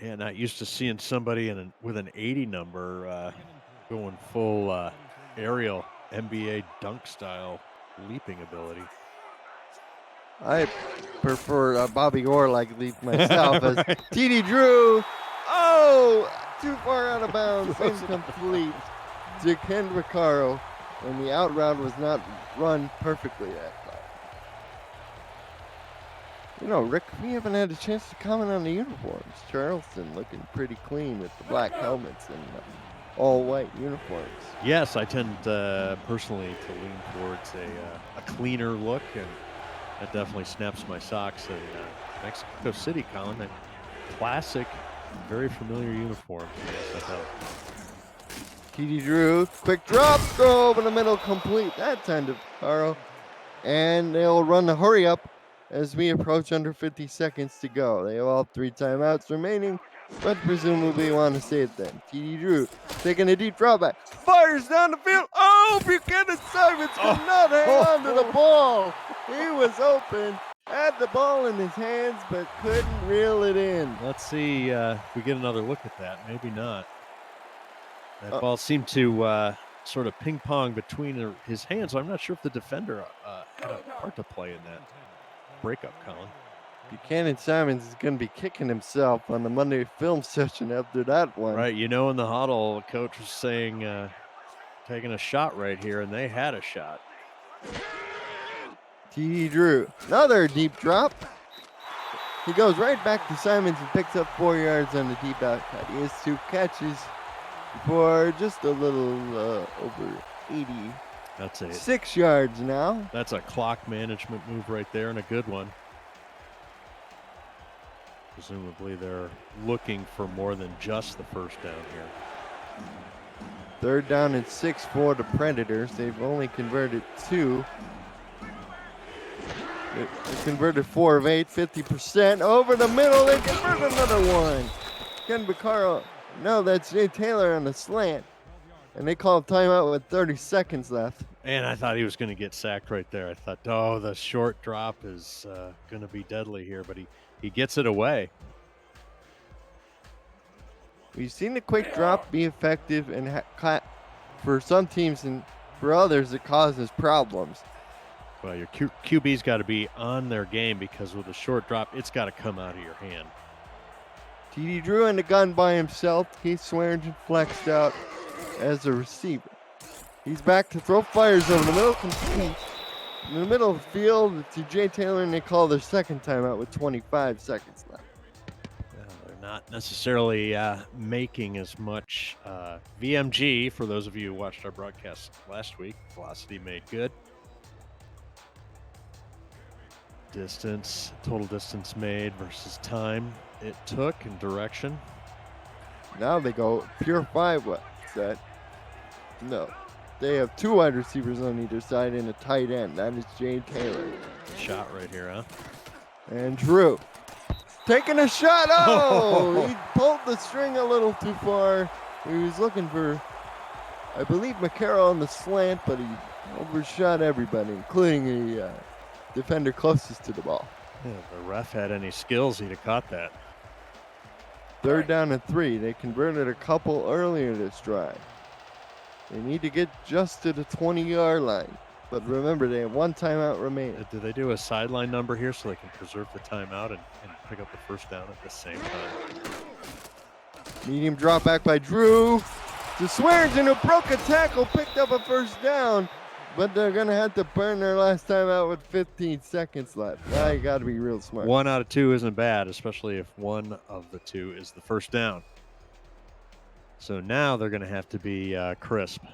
Yeah, not used to seeing somebody with an 80 number going full aerial NBA dunk style leaping ability. I prefer Bobby Orr like leap myself as Right. TD Drew. Oh, too far out of bounds, incomplete to Ken Vaccaro, and the out route was not run perfectly that time. You know, Rick, we haven't had a chance to comment on the uniforms. Charleston looking pretty clean with the black helmets and all white uniforms. Yes, I tend personally to lean towards a cleaner look, and that definitely snaps my socks. And Mexico City, Colin, a classic, very familiar uniform for the SFL. TD Drew, quick drop, throw over the middle, complete that time to Vaccaro. And they'll run the hurry up as we approach under 50 seconds to go. They have all 3 timeouts remaining, but presumably want to save them. TD Drew taking a deep drop back, fires down the field. Oh, Buchanan Simons could not hang on to the ball. He was open, had the ball in his hands, but couldn't reel it in. Let's see if we get another look at that. Maybe not. That ball seemed to sort of ping pong between his hands. So I'm not sure if the defender had a part to play in that breakup, Colin. Buchanan Simons is going to be kicking himself on the Monday film session after that one. Right, in the huddle, coach was saying taking a shot right here, and they had a shot. TD Drew, another deep drop. He goes right back to Simons and picks up 4 yards on the deep out cut. He has 2 catches for just a little over 80. That's it. 6 yards now. That's a clock management move right there, and a good one. Presumably they're looking for more than just the first down here. 3rd down and 6 for the Predators. They've only converted 2. They converted 4 of 8, 50%. Over the middle, they convert another one. Ken Vaccaro. No, that's Jay Taylor on the slant. And they call a timeout with 30 seconds left. And I thought he was going to get sacked right there. I thought, oh, the short drop is going to be deadly here, but he gets it away. We've seen the quick drop be effective and for some teams, and for others it causes problems. Well, your QB's got to be on their game, because with a short drop, it's got to come out of your hand. TD Drew in the gun by himself. Keith Swearingen flexed out as a receiver. He's back to throw, fires over the middle, complete. In the middle of the field to Jay Taylor, and they call their 2nd timeout with 25 seconds left. They're not necessarily making as much VMG. For those of you who watched our broadcast last week, velocity made good. Distance, total distance made versus time it took and direction. Now they go pure 5 set. No. They have 2 wide receivers on either side and a tight end. That is Jay Taylor. Shot right here, huh? And Drew taking a shot. Oh, he pulled the string a little too far. He was looking for, I believe, Vaccaro on the slant, but he overshot everybody, including the defender closest to the ball. Yeah, if the ref had any skills, he'd have caught that. 3rd down and 3. They converted a couple earlier this drive. They need to get just to the 20-yard line. But remember, they have 1 timeout remaining. Do they do a sideline number here so they can preserve the timeout and pick up the first down at the same time? Medium drop back by Drew to Swearingen, who broke a tackle, picked up a first down, but they're going to have to burn their last time out with 15 seconds left. Now you got to be real smart. 1 out of 2 isn't bad, especially if one of the 2 is the first down. So now they're going to have to be crisp.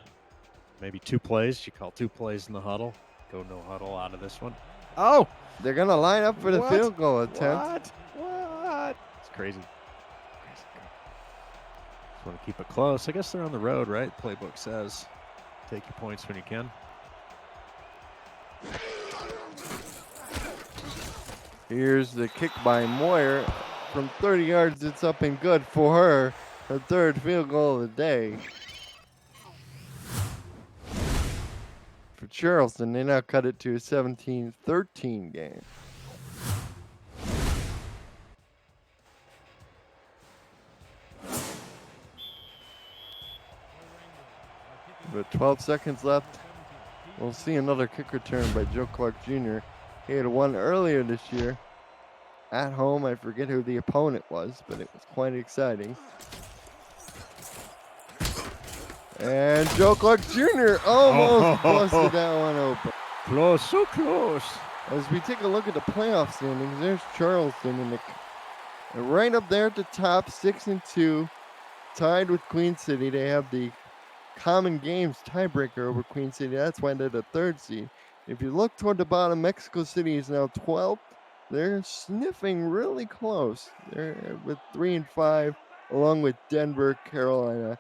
Maybe 2 plays. You call 2 plays in the huddle. Go no huddle out of this one. Oh! They're going to line up for the field goal attempt. What? It's crazy. Just want to keep it close. I guess they're on the road, right? Playbook says take your points when you can. Here's the kick by Moyer. From 30 yards, it's up and good for her. Her 3rd field goal of the day. For Charleston, they now cut it to a 17-13 game. With 12 seconds left, we'll see another kick return by Joe Clark Jr. He had one earlier this year. At home, I forget who the opponent was, but it was quite exciting. And Joe Clark Jr. almost busted that one open. Close, so close. As we take a look at the playoff standings, there's Charleston and right up there at the top, 6-2, tied with Queen City. They have the common games tiebreaker over Queen City. That's why they're the 3rd seed. If you look toward the bottom, Mexico City is now 12th. They're sniffing really close. They're with 3 and 5, along with Denver, Carolina,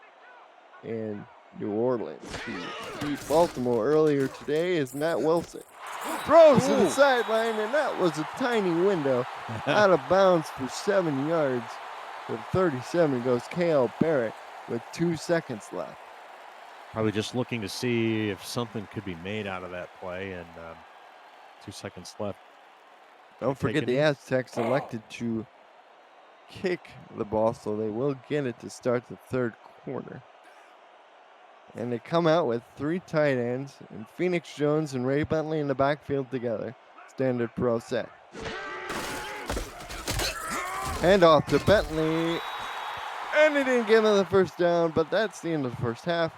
and New Orleans. Who beat Baltimore earlier today is Matt Wilson. Throws to the sideline, and that was a tiny window. Out of bounds for 7 yards. With 37 goes K.L. Barrett with 2 seconds left. Probably just looking to see if something could be made out of that play, and 2 seconds left. Don't forget the Aztecs elected to kick the ball, so they will get it to start the 3rd quarter. And they come out with 3 tight ends, and Phoenix Jones and Ray Bentley in the backfield together. Standard pro set. Hand off to Bentley, and they didn't give him the first down, but that's the end of the first half.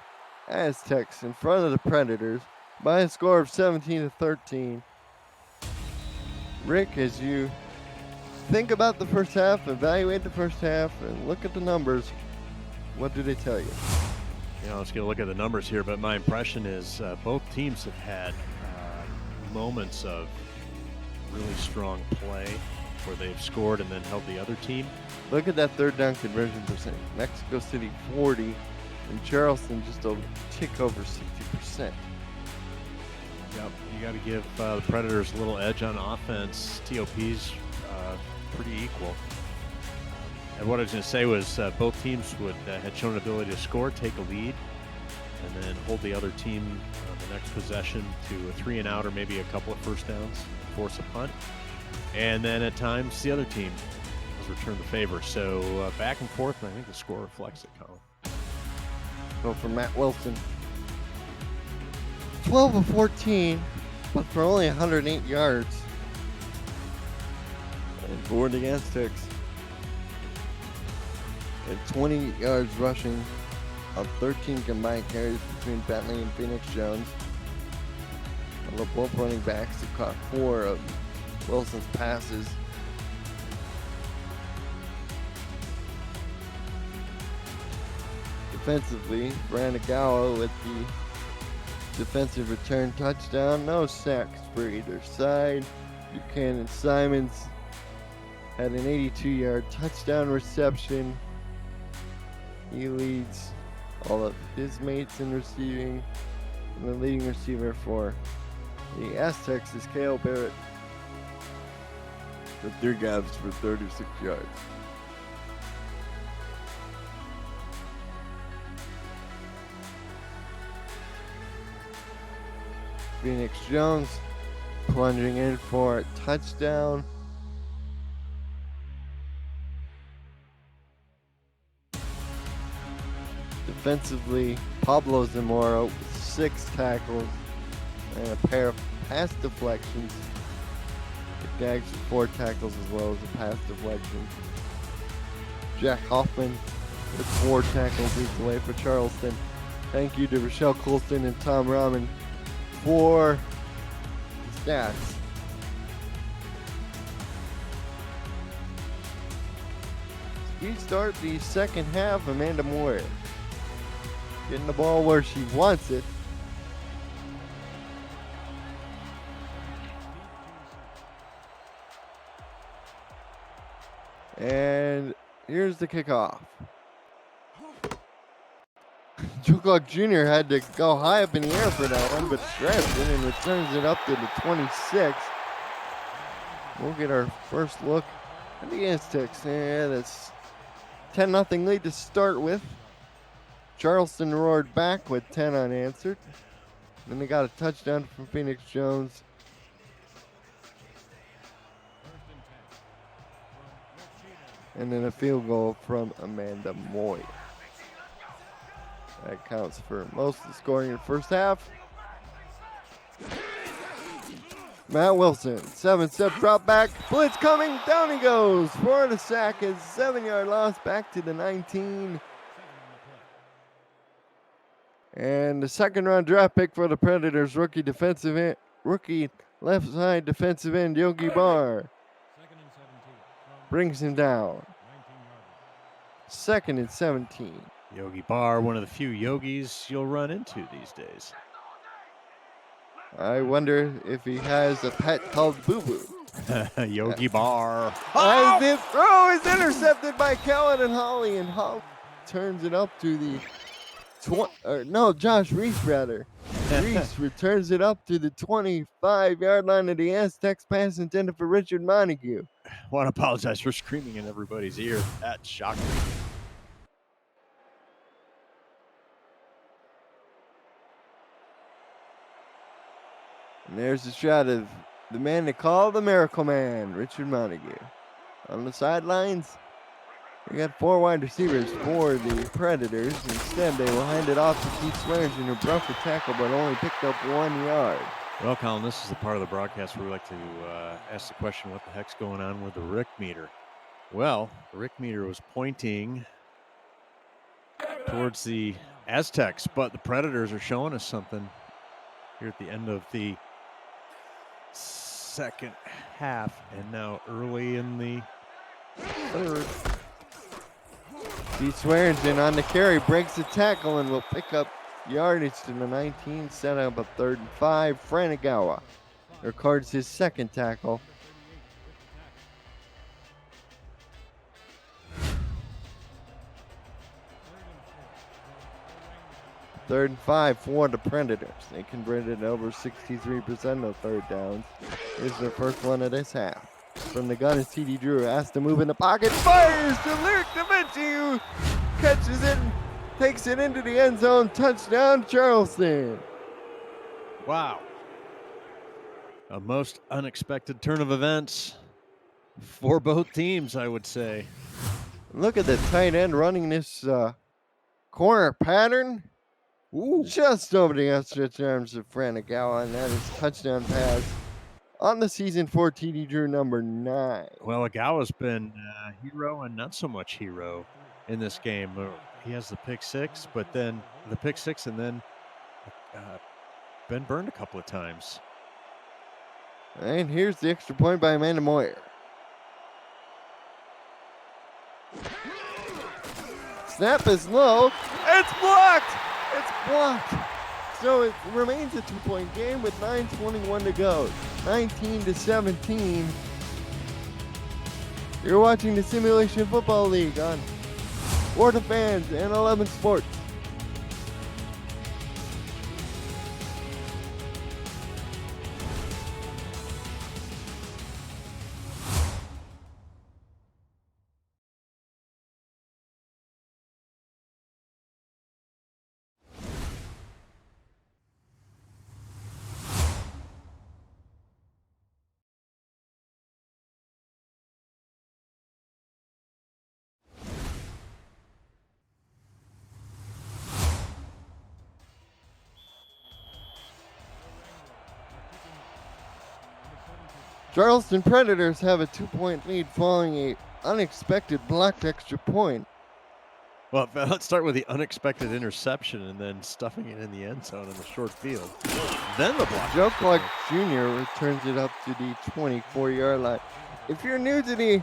Aztecs in front of the Predators by a score of 17-13. Rick, as you think about the first half, evaluate the first half, and look at the numbers, what do they tell you? Let's get a look at the numbers here, but my impression is both teams have had moments of really strong play where they've scored and then held the other team. Look at that 3rd down conversion percentage. Mexico City 40, and Charleston just a tick over 60%. Yep, you got to give the Predators a little edge on offense. TOP's pretty equal. And what I was going to say was both teams had shown an ability to score, take a lead, and then hold the other team the next possession to a 3 and out or maybe a couple of first downs, force a punt. And then at times the other team has returned the favor. So back and forth, and I think the score reflects it, Colin. So for Matt Wilson, 12 of 14, but for only 108 yards. And for the Aztecs, and 20 yards rushing of 13 combined carries between Bentley and Phoenix Jones. Although both running backs have caught 4 of Wilson's passes. Defensively, Brandon Gowa with the defensive return touchdown. No sacks for either side. Buchanan Simons had an 82-yard touchdown reception. He leads all of his mates in receiving. And the leading receiver for the Aztecs is K.L. Barrett with 3 grabs for 36 yards. Phoenix Jones plunging in for a touchdown. Defensively, Pablo Zamora with 6 tackles and a pair of pass deflections. The Gags with 4 tackles as well as a pass deflection. Jack Hoffman with 4 tackles each way for Charleston. Thank you to Rochelle Colston and Tom Rahman for the stats. We start the second half. Amanda Moyer getting the ball where she wants it. And here's the kickoff. Juklock Jr. had to go high up in the air for that one, but straps in and returns it up to the 26. We'll get our first look at the Aztecs. Yeah, that's 10-0 lead to start with. Charleston roared back with 10 unanswered. Then they got a touchdown from Phoenix Jones. And then a field goal from Amanda Moy. That counts for most of the scoring in the first half. Matt Wilson, 7-step drop back, blitz coming, down he goes for the sack, his 7-yard loss back to the 19. And the second-round draft pick for the Predators, rookie left side defensive end Yogi Barr brings him down. 2nd and 17. Yogi Barr, one of the few yogis you'll run into these days. I wonder if he has a pet called Boo Boo. Yogi Barr. As this throw is intercepted by Kellen and Holly, and Holly turns it up to the Josh Reese rather. Reese returns it up to the 25-yard line of the Aztecs, pass intended for Richard Montague. I want to apologize for screaming in everybody's ear. That shocked me. And there's a shot of the man they call the Miracle Man, Richard Montague. On the sidelines, we got 4 wide receivers for the Predators. Instead, they will hand it off to Keith Swearingen, who broke the tackle but only picked up 1 yard. Well, Colin, this is the part of the broadcast where we like to ask the question, what the heck's going on with the Rick meter? Well, the Rick meter was pointing towards the Aztecs, but the Predators are showing us something here at the end of the second half and now early in the third. Keith Swearingen on the carry, breaks the tackle and will pick up yardage to the 19, set up a 3rd and 5. Franagawa records his 2nd tackle. Third and 5 for the Predators. They converted over 63% of 3rd downs. Here's their first one of this half. From the gun is T.D. Drew, asked to move in the pocket, fires to Lyric DaVinci, catches it, takes it into the end zone, touchdown Charleston. Wow. A most unexpected turn of events for both teams, I would say. Look at the tight end running this corner pattern. Ooh. Just over the outstretched arms of Franagawa, and that is touchdown pass on the season for T.D. Drew, number 9. Well, Agawa's been hero and not so much hero in this game. He has the pick six, and then been burned a couple of times. And here's the extra point by Amanda Moyer. Snap is low. It's blocked. It's blocked. So it remains a 2-point game with 9:21 to go. 19-17. You're watching the Simulation Football League on Florida Fans and 11 Sports. Charleston Predators have a 2-point lead following a unexpected blocked extra point. Well, let's start with the unexpected interception and then stuffing it in the end zone in the short field. Then the block. Joe Clark Jr. returns it up to the 24-yard line. If you're new to the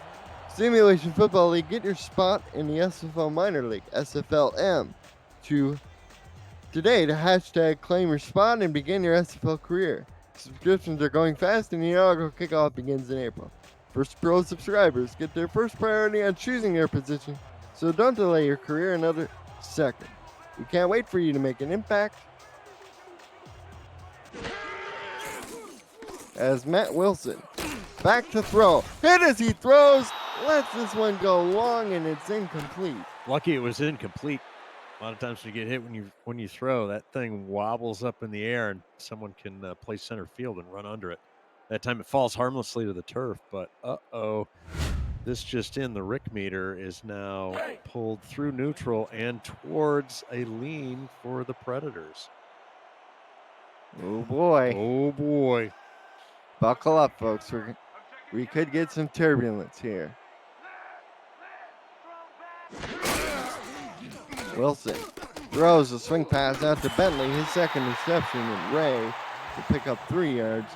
Simulation Football League, get your spot in the SFL Minor League, SFLM, today to hashtag claim your spot and begin your SFL career. Subscriptions are going fast and the inaugural kickoff begins in April. First Pro subscribers get their first priority on choosing their position, so don't delay your career another second. We can't wait for you to make an impact. As Matt Wilson back to throw. Hit as he throws. Lets this one go long and it's incomplete. Lucky it was incomplete. A lot of times when you get hit when you throw, that thing wobbles up in the air and someone can play center field and run under it. That time it falls harmlessly to the turf, but this just in, the Rick meter is now pulled through neutral and towards a lean for the Predators. Oh boy. Oh boy. Buckle up, folks. We could get some turbulence here. Wilson throws a swing pass out to Bentley, his second reception, and Ray to pick up 3 yards.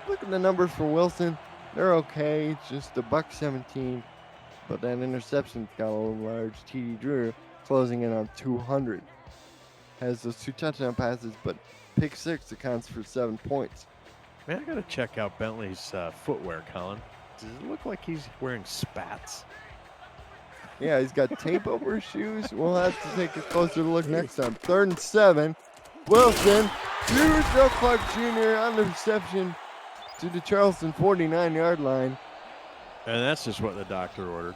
Look at the numbers for Wilson. They're okay. It's just a $117, but that interception's got a little large. T.D. Drew closing in on 200. Has those 2 touchdown passes, but pick 6 accounts for 7 points. Man, I got to check out Bentley's footwear, Colin. Does it look like he's wearing spats? Yeah, he's got tape over his shoes. We'll have to take a closer look next time. 3rd and 7. Wilson to Joe Clark Jr. on the reception to the Charleston 49-yard line. And that's just what the doctor ordered.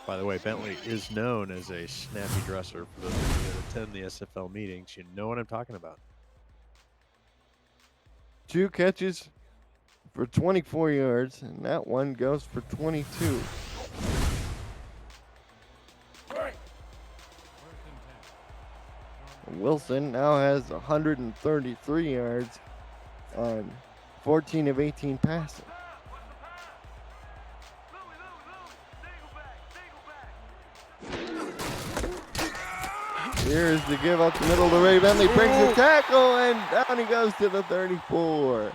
By the way, Bentley is known as a snappy dresser. For those of you that attend the SFL meetings, you know what I'm talking about. 2 catches for 24 yards, and that one goes for 22. Wilson now has 133 yards on 14 of 18 passing. Here's the give up the middle to Ray Bentley, brings the tackle, and down he goes to the 34.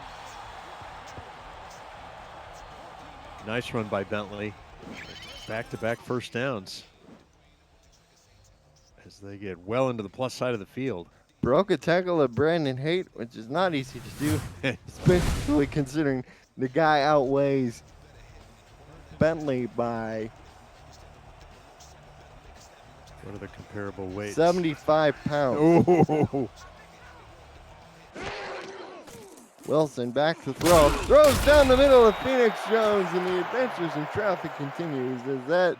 Nice run by Bentley. Back-to-back first downs as they get well into the plus side of the field. Broke a tackle of Brandon Haight, which is not easy to do, especially considering the guy outweighs Bentley by what are the comparable weights? 75 pounds. Oh. Wilson back to throw. Throws down the middle of Phoenix Jones, and the adventures in traffic continues as that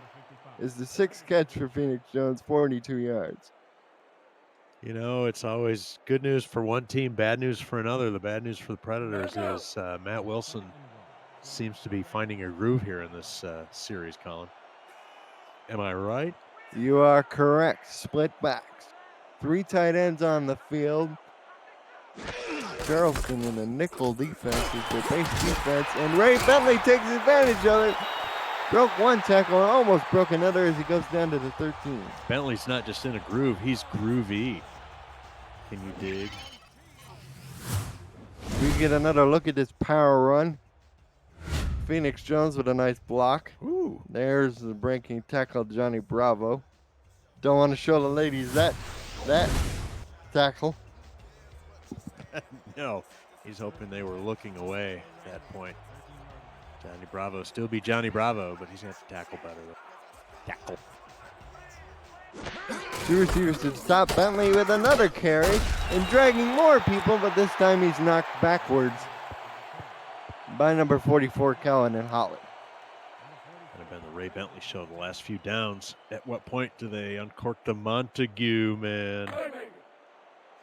is the 6th catch for Phoenix Jones, 42 yards. You know, it's always good news for one team, bad news for another. The bad news for the Predators is Matt Wilson seems to be finding a groove here in this series, Colin. Am I right? You are correct. Split backs. 3 tight ends on the field. Charleston in a nickel defense is their base defense, and Ray Bentley takes advantage of it. Broke 1 tackle and almost broke another as he goes down to the 13. Bentley's not just in a groove, he's groovy. Can you dig? We get another look at this power run. Phoenix Jones with a nice block. Ooh. There's the breaking tackle, Johnny Bravo. Don't want to show the ladies that tackle. No, he's hoping they were looking away at that point. Johnny Bravo still be Johnny Bravo, but he's going to have to tackle better. Tackle. 2 receivers to stop Bentley with another carry and dragging more people, but this time he's knocked backwards by number 44, Callan and Holland. Kind of been the Ray Bentley show the last few downs. At what point do they uncork the Montague, man?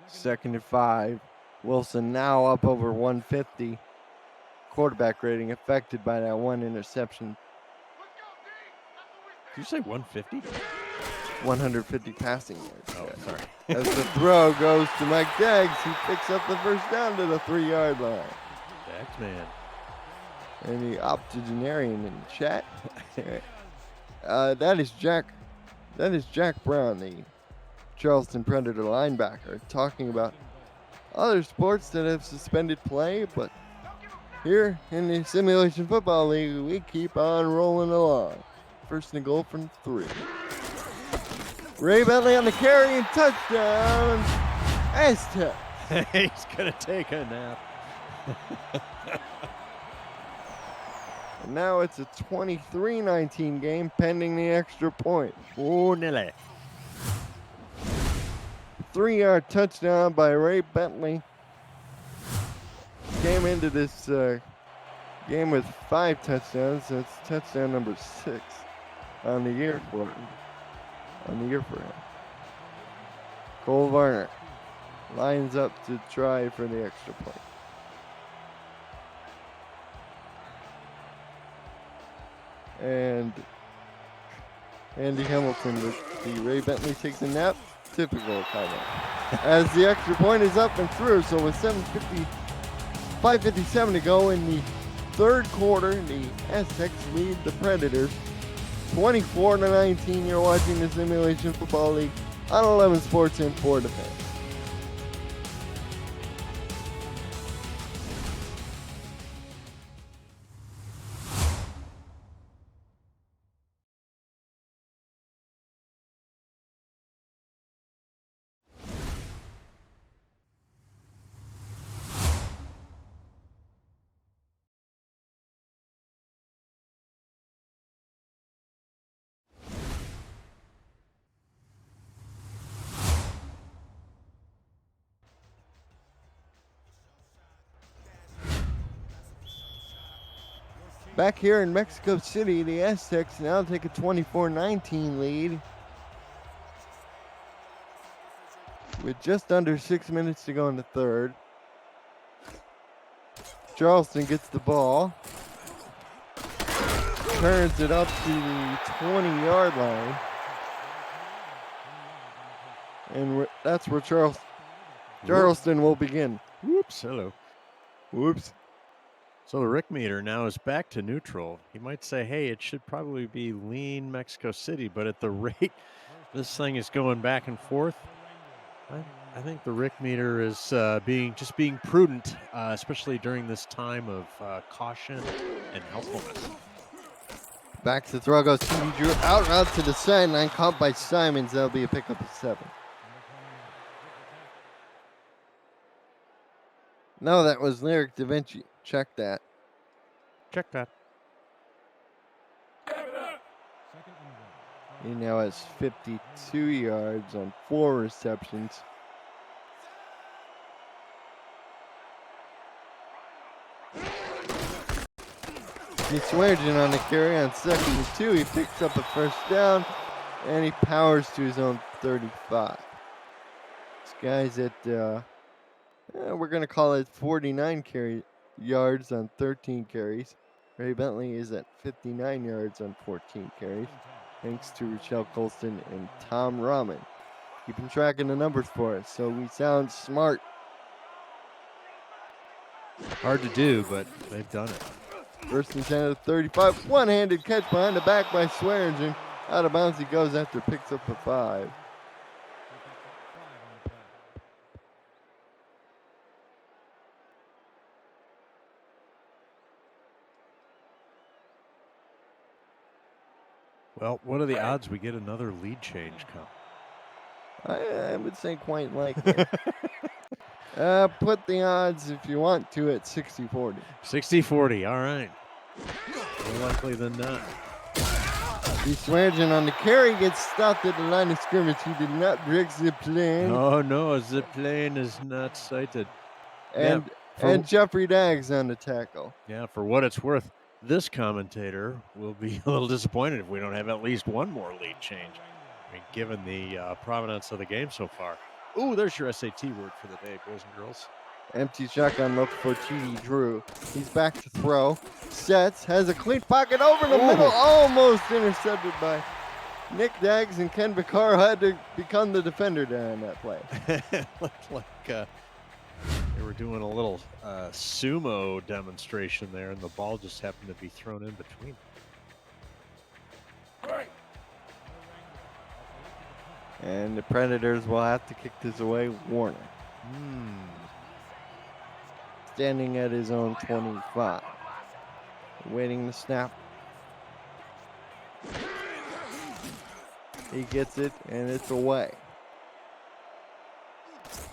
2nd and 5. Wilson now up over 150. Quarterback rating affected by that 1 interception. Did you say 150? 150 passing yards. Oh, sorry. As the throw goes to Mike Daggs, he picks up the first down to the 3-yard line. Daggs, man. And the octogenarian in chat. That is Jack Brown, the Charleston Predator linebacker, talking about other sports that have suspended play, but here in the Simulation Football League, we keep on rolling along. First and goal from 3. Ray Bentley on the carry and touchdown. Aztec. He's going to take a nap. And now it's a 23-19 game pending the extra point. 4-0. 3-yard touchdown by Ray Bentley. Came into this game with 5 touchdowns. That's touchdown number 6 on the year for him. Cole Varner lines up to try for the extra point. And Andy Hamilton with the Ray Bentley takes a nap. Typical timeout. As the extra point is up and through, so with 5:57 to go in the third quarter, the Aztecs lead the Predators 24-19. You're watching the Simulation Football League on 11 Sports and 4 Defense. Back here in Mexico City, the Aztecs now take a 24-19 lead with just under 6 minutes to go in the third. Charleston gets the ball, turns it up to the 20-yard line, and that's where Charleston will begin. Whoops, hello. Whoops. So the Rick meter now is back to neutral. He might say, hey, it should probably be lean Mexico City, but at the rate this thing is going back and forth, I think the Rick meter is being prudent, especially during this time of caution and helpfulness. Back to throw goes T.D. Drew out to the sideline, caught by Simons. That'll be a pickup of 7. No, that was Lyric Da Vinci. Check that. Check that. He now has 52 yards on 4 receptions. He swears in on the carry on 2nd and 2. He picks up a first down, and he powers to his own 35. This guy's at, we're going to call it 49 yards on 13 carries. Ray Bentley is at 59 yards on 14 carries, thanks to Rochelle Colston and Tom Rahman. Keeping track of the numbers for us, so we sound smart. Hard to do, but they've done it. First and 10 at the 35. One-handed catch behind the back by Swearingen. Out of bounds he goes after picks up a 5. Well, what are the odds we get another lead change come? I would say quite likely. Put the odds, if you want to, at 60-40. 60-40, all right. More likely than not. Swearingen on the carry gets stopped at the line of scrimmage. He did not break the plane. Oh, no, the plane is not sighted. And Jeffrey Daggs on the tackle. Yeah, for what it's worth, this commentator will be a little disappointed if we don't have at least one more lead change. I mean, given the provenance of the game so far. Ooh, there's your SAT word for the day, boys and girls. Empty shotgun look for T.D. Drew. He's back to throw. Sets, has a clean pocket over the middle. Almost intercepted by Nick Daggs, and Ken Vaccaro had to become the defender down that play. It looked like they were doing a little sumo demonstration there, and the ball just happened to be thrown in between. And the Predators will have to kick this away. Warner. Standing at his own 25. Waiting the snap. He gets it, and it's away.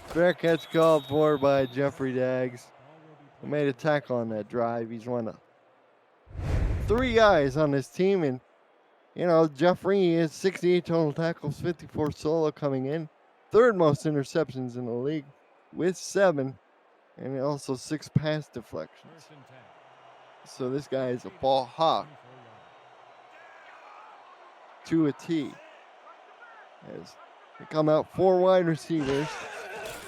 Fair catch called for by Jeffrey Daggs, who made a tackle on that drive. He's one of 3 guys on his team, and you know, Jeffrey has 68 total tackles, 54 solo coming in. 3rd most interceptions in the league with 7, and also 6 pass deflections. So this guy is a ball hawk to a T. As they come out 4 wide receivers.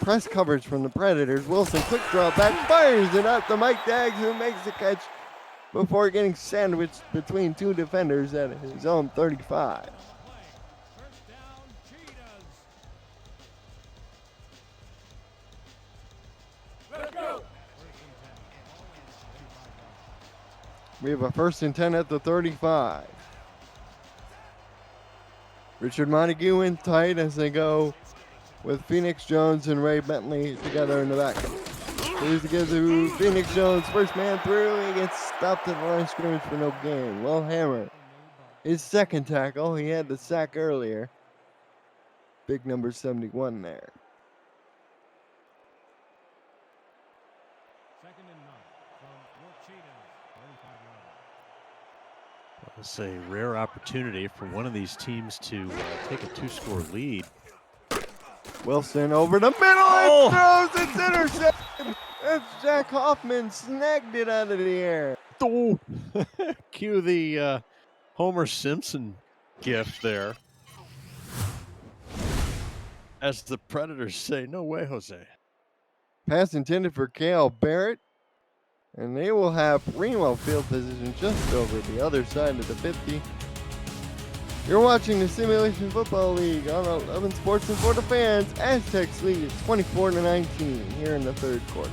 Press coverage from the Predators. Wilson, quick draw back, fires it out to Mike Daggs, who makes the catch before getting sandwiched between 2 defenders at his own 35. We have a 1st and 10 at the 35. Richard Montague in tight as they go with Phoenix Jones and Ray Bentley together in the back. Here's to get to Phoenix Jones, first man through. He gets stopped at the line of scrimmage for no gain. Will Hammer, his 2nd tackle. He had the sack earlier. Big number 71 there. It's a rare opportunity for one of these teams to take a 2-score lead. Wilson over the middle and throws. It's intercepted. It's Jack Hoffman snagged it out of the air. Oh. Cue the Homer Simpson gif there. As the Predators say, no way, Jose. Pass intended for Cale Barrett. And they will have Remo field position just over the other side of the 50. You're watching the Simulation Football League on 11 Sports and for the fans. Aztecs lead 24-19 here in the 3rd quarter.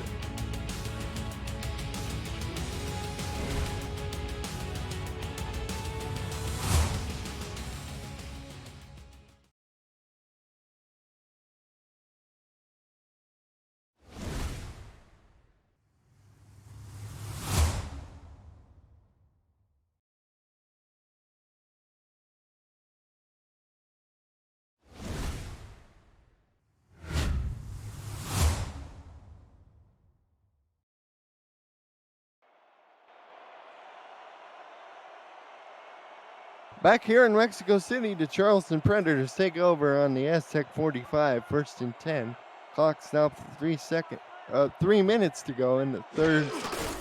Back here in Mexico City, the Charleston Predators take over on the Aztec 45, 1st and 10. Clock stopped 3 minutes to go in the 3rd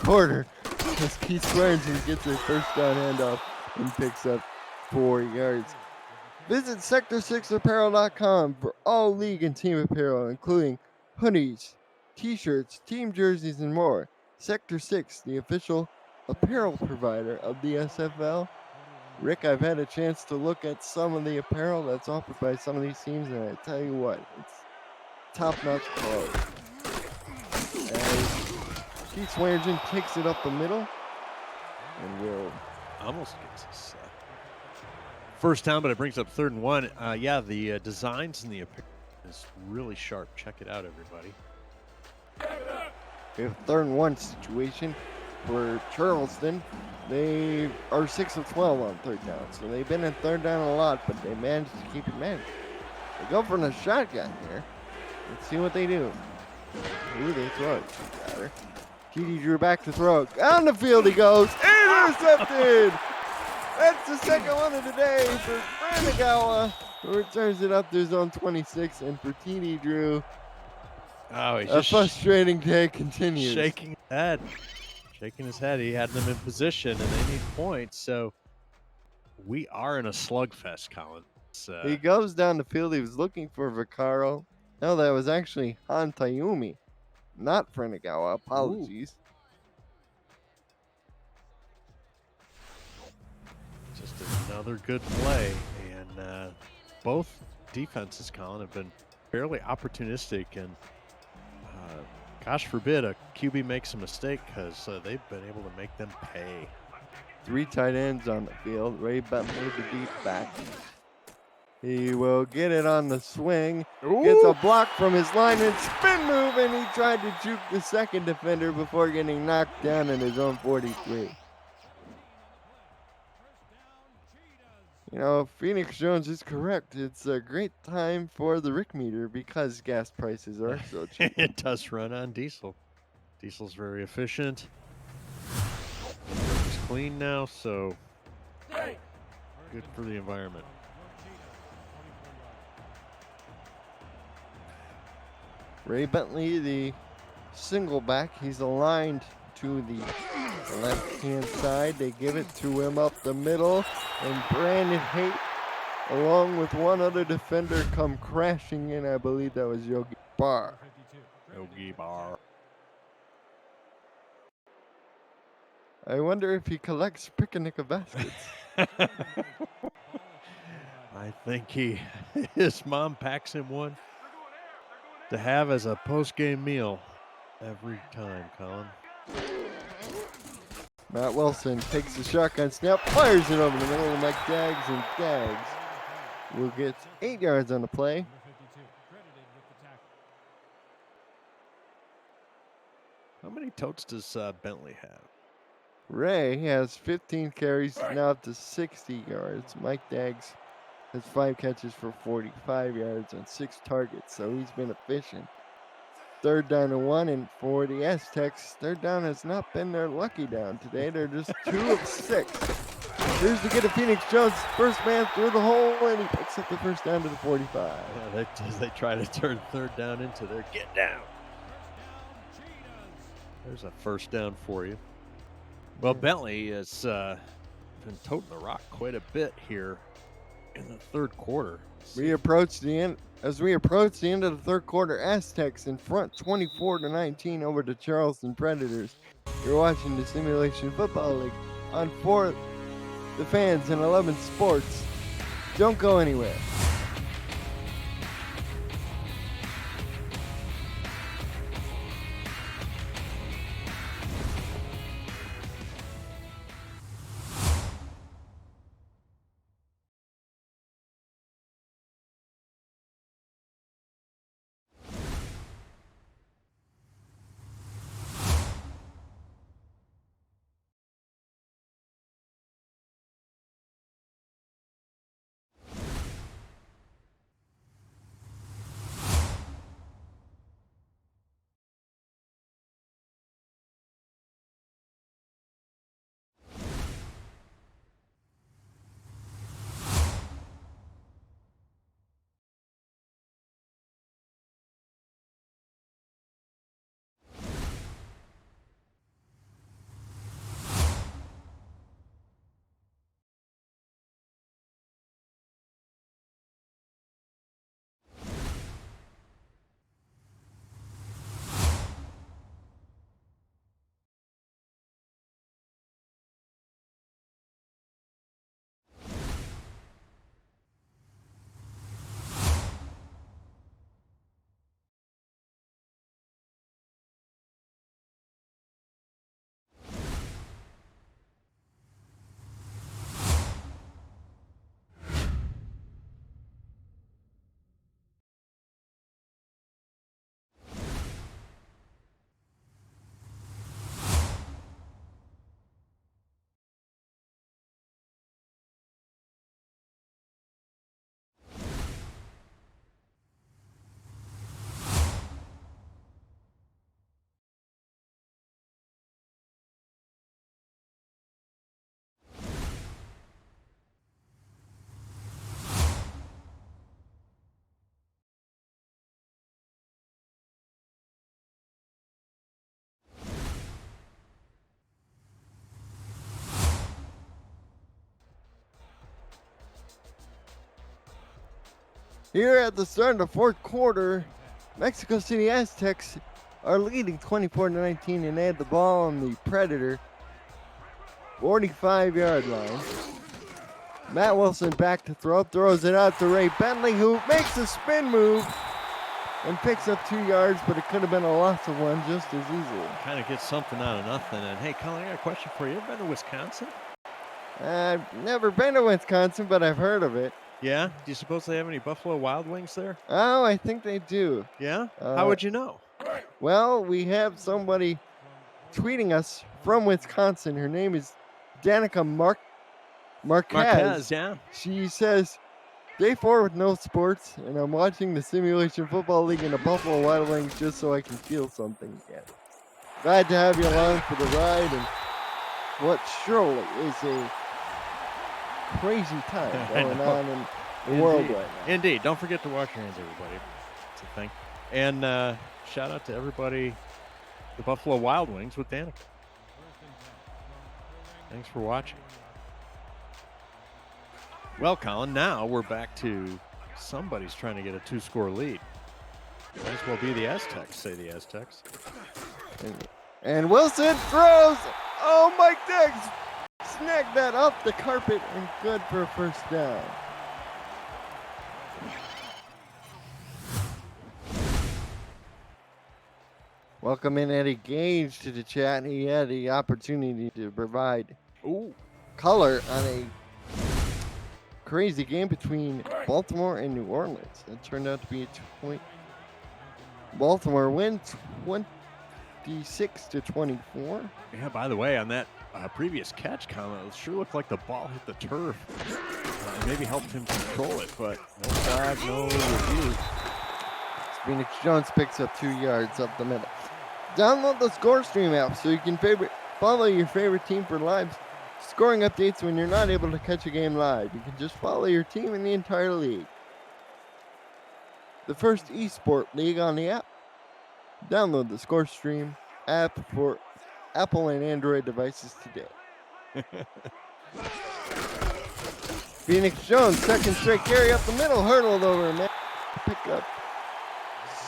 quarter as Keith Swearingen gets a first down handoff and picks up 4 yards. Visit Sector6Apparel.com for all league and team apparel, including hoodies, t-shirts, team jerseys, and more. Sector 6, the official apparel provider of the SFL. Rick, I've had a chance to look at some of the apparel that's offered by some of these teams, and I tell you what, it's top-notch quality. As Keith Swearingen takes it up the middle, and will almost gets us first down, but it brings up 3rd and 1. Yeah, the designs in the apparel is really sharp. Check it out, everybody. We have a 3rd and 1 situation for Charleston. They are 6 of 12 on 3rd down, so they've been in 3rd down a lot, but they managed to keep it managed. They go for the shotgun here. Let's see what they do. Ooh, they throw it. Got her. TD Drew back to throw. On the field he goes. Intercepted! That's the 2nd one of the day for Franagawa, who returns it up to his own 26, and for TD Drew, he's a frustrating day continues. Shaking his head. He had them in position, and they need points. So we are in a slugfest, Colin. He goes down the field. He was looking for Vaccaro. No, that was actually Han Tayumi, not Franagawa. Apologies. Ooh. Just another good play. And both defenses, Colin, have been fairly opportunistic. And gosh forbid a QB makes a mistake, because they've been able to make them pay. 3 tight ends on the field. Ray Bentley, the deep back. He will get it on the swing. Ooh. Gets a block from his lineman. Spin move, and he tried to juke the second defender before getting knocked down in his own 43. You know, Phoenix Jones is correct. It's a great time for the Rick meter because gas prices are so cheap. It does run on diesel. Diesel's very efficient. It's clean now, so good for the environment. Ray Bentley, the single back, he's aligned to the left-hand side. They give it to him up the middle, and Brandon Haight, along with one other defender, come crashing in. I believe that was Yogi Barr. Yogi Barr. I wonder if he collects picnic baskets. I think his mom packs him one to have as a post-game meal every time, Colin. Matt Wilson takes the shotgun snap, fires it over the middle of Mike Daggs, and Daggs will get 8 yards on the play. How many totes does Bentley have? Ray has 15 carries, now up to 60 yards. Mike Daggs has 5 catches for 45 yards on 6 targets, so he's been efficient. 3rd down and 1, and for the Aztecs, 3rd down has not been their lucky down today. They're just 2 of 6. Here's to get a Phoenix Jones, first man through the hole, and he picks up the first down to the 45. Yeah, they try to turn 3rd down into their get down. There's a first down for you. Well, Bentley has been toting the rock quite a bit here in the 3rd quarter. We approach the end. As we approach the end of the 3rd quarter, Aztecs in front 24-19 over the Charleston Predators. You're watching the Simulation Football League on 4 The Fans and 11 Sports. Don't go anywhere. Here at the start of the 4th quarter, Mexico City Aztecs are leading 24-19, and they had the ball on the Predator 45-yard line. Matt Wilson back to throw, throws it out to Ray Bentley, who makes a spin move and picks up 2 yards, but it could have been a loss of 1 just as easily. Kind of gets something out of nothing. And hey, Colin, I got a question for you. You ever been to Wisconsin? I've never been to Wisconsin, but I've heard of it. Yeah? Do you suppose they have any Buffalo Wild Wings there? Oh, I think they do. Yeah? How would you know? Well, we have somebody tweeting us from Wisconsin. Her name is Danica Marquez. Marquez, yeah. She says, day 4 with no sports, and I'm watching the Simulation Football League in the Buffalo Wild Wings just so I can feel something again. Glad to have you along for the ride, and what surely is a crazy time going on in the world right now. Indeed. Don't forget to wash your hands, everybody. It's a thing. And shout out to everybody, the Buffalo Wild Wings with Danica. Thanks for watching. Well, Colin, now we're back to somebody's trying to get a 2-score lead. Might as well be the Aztecs, say the Aztecs. And Wilson throws. Oh, Mike Diggs snagged that off the carpet and good for a first down. Welcome in Eddie Gage to the chat. He had the opportunity to provide color on a crazy game between Baltimore and New Orleans. It turned out to be a 2-point. Baltimore win 26-24. Yeah, by the way, on that previous catch, Colin, it sure looked like the ball hit the turf. Maybe helped him control it, but no flag, no review. Phoenix Jones picks up 2 yards up the middle. Download the ScoreStream app so you can follow your favorite team for live scoring updates when you're not able to catch a game live. You can just follow your team in the entire league. The first esport league on the app. Download the ScoreStream app for Apple and Android devices today. Phoenix Jones, second straight carry up the middle, hurdled over, man. Pick up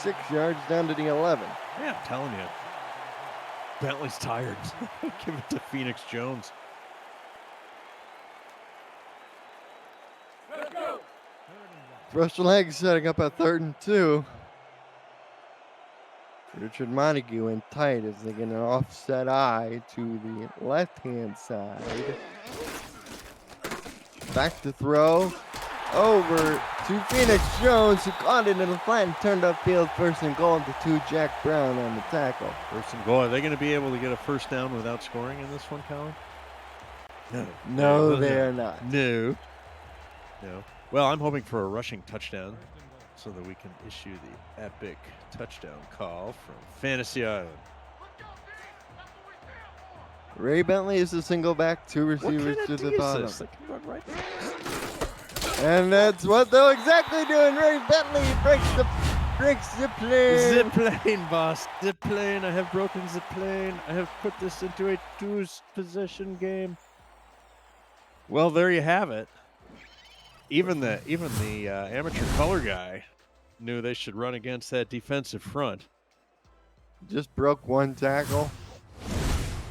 6 yards down to the 11. Yeah, I'm telling you. Bentley's tired. Give it to Phoenix Jones. Fresh legs setting up a 3rd and 2. Richard Montague in tight as they get an offset eye to the left-hand side. Back to throw. Over to Phoenix Jones, who caught it in the flat and turned upfield. 1st and goal to 2. Jack Brown on the tackle. 1st and goal. Are they going to be able to get a first down without scoring in this one, Colin? No, they are not. No. Well, I'm hoping for a rushing touchdown so that we can issue the epic touchdown call from Fantasy Island. Ray Bentley is a single back, 2 receivers to the bottom. They can run right there. And that's what they'll exactly do. And Ray Bentley breaks the plane. Zip plane, boss. Zip plane. I have broken zip plane. I have put this into a 2-possession game. Well, there you have it. Even the amateur color guy knew they should run against that defensive front. Just broke 1 tackle.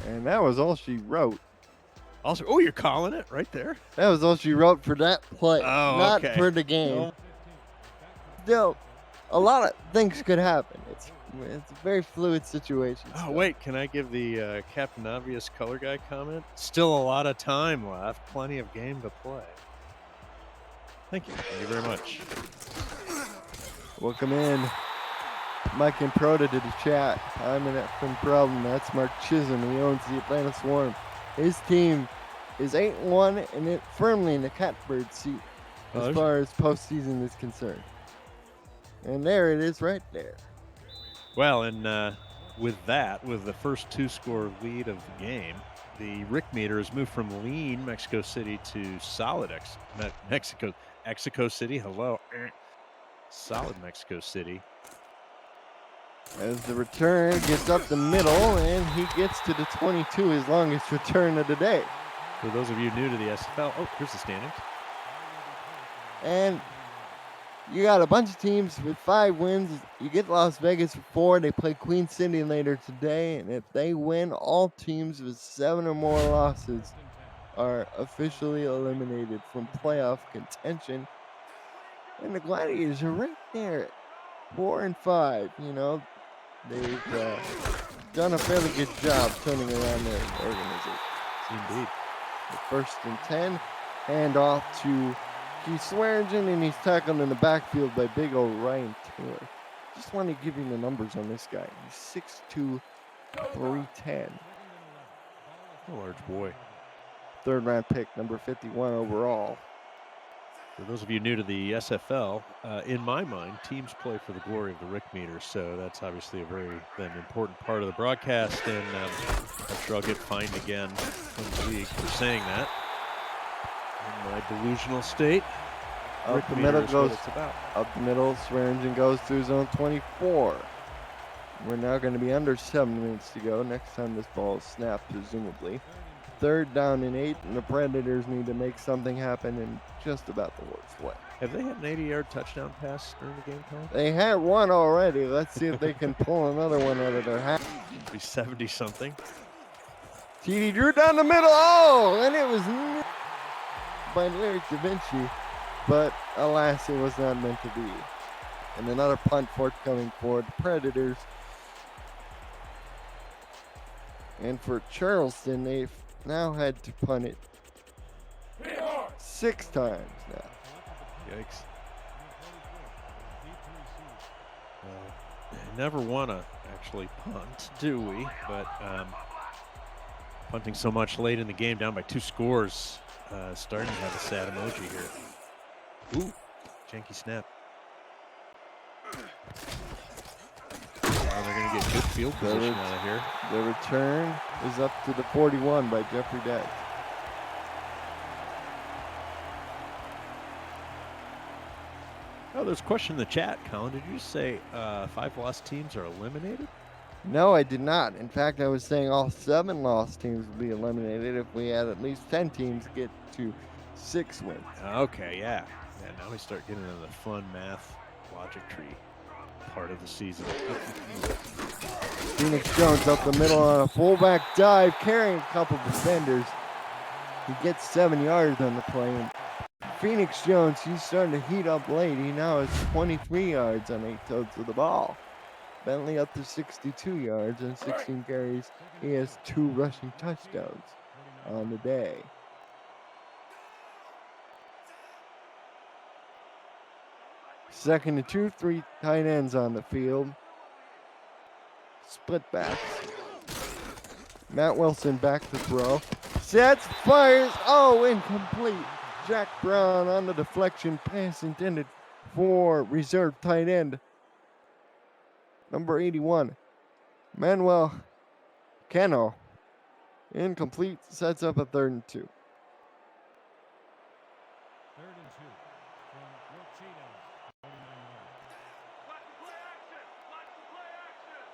And that was all she wrote. Also, oh, you're calling it right there? That was all she wrote for that play, not okay. for the game. Still, a lot of things could happen. It's a very fluid situation. Oh, still. wait, can I give the Captain Obvious color guy comment? Still a lot of time left, plenty of game to play. Thank you very much. Welcome in, Mike and Proda to the chat. I'm an effing problem. That's Mark Chisholm. He owns the Atlanta Swarm. His team is 8-1 and it firmly in the catbird seat as far as postseason is concerned. And there it is right there. Well, and with the first 2-score lead of the game, the Rick meter has moved from lean Mexico City to solid Mexico City. Hello. Solid Mexico City. As the return gets up the middle, and he gets to the 22, his longest return of the day. For those of you new to the SFL, here's the standings. And you got a bunch of teams with 5 wins. You get Las Vegas with 4. They play Queen City later today, and if they win, all teams with 7 or more losses are officially eliminated from playoff contention. And the Gladiators are right there at 4 and 5. You know, they've done a fairly good job turning around their organization. Indeed. The 1st and 10, hand off to Keith Swearingen, and he's tackled in the backfield by big old Ryan Taylor. Just want to give you the numbers on this guy. He's 6'2", 310. A large boy. Third round pick, number 51 overall. For those of you new to the SFL, in my mind, teams play for the glory of the Rick meter, so that's obviously a very important part of the broadcast, and I'm sure I'll get fined again from the league for saying that. In my delusional state, Up the middle goes, up the middle, Swearingen goes through zone 24. We're now going to be under 7 minutes to go. Next time this ball is snapped, presumably. 3rd down and 8, and the Predators need to make something happen in just about the worst way. Have they had an 80-yard touchdown pass during the game, Colin? They had one already. Let's see if they can pull another one out of their hat. It'd be 70-something. TD drew down the middle. Oh, and it was by Larry Da Vinci, but alas, it was not meant to be. And another punt forthcoming for the Predators. And for Charleston, they've now had to punt it 6 times now. Yikes. Never want to actually punt, do we? But punting so much late in the game, down by 2 scores, starting to have a sad emoji here. Ooh, janky snap. They're going to get good field position out of here. The return is up to the 41 by Jeffrey Daggs. Oh, there's a question in the chat, Colin. Did you say 5 lost teams are eliminated? No, I did not. In fact, I was saying all 7 lost teams would be eliminated if we had at least 10 teams get to 6 wins. Okay, yeah. Yeah, now we start getting into the fun math logic tree part of the season. Phoenix Jones up the middle on a fullback dive, carrying a couple defenders. He gets 7 yards on the play. And Phoenix Jones, he's starting to heat up late. He now has 23 yards on 8 totes of the ball. Bentley up to 62 yards and 16 carries. He has 2 rushing touchdowns on the day. Second and 2, 3 tight ends on the field. Split backs. Matt Wilson back to throw. Sets, fires. Oh, incomplete. Jack Brown on the deflection pass intended for reserve tight end. Number 81, Manuel Cano. Incomplete, sets up a 3rd and 2.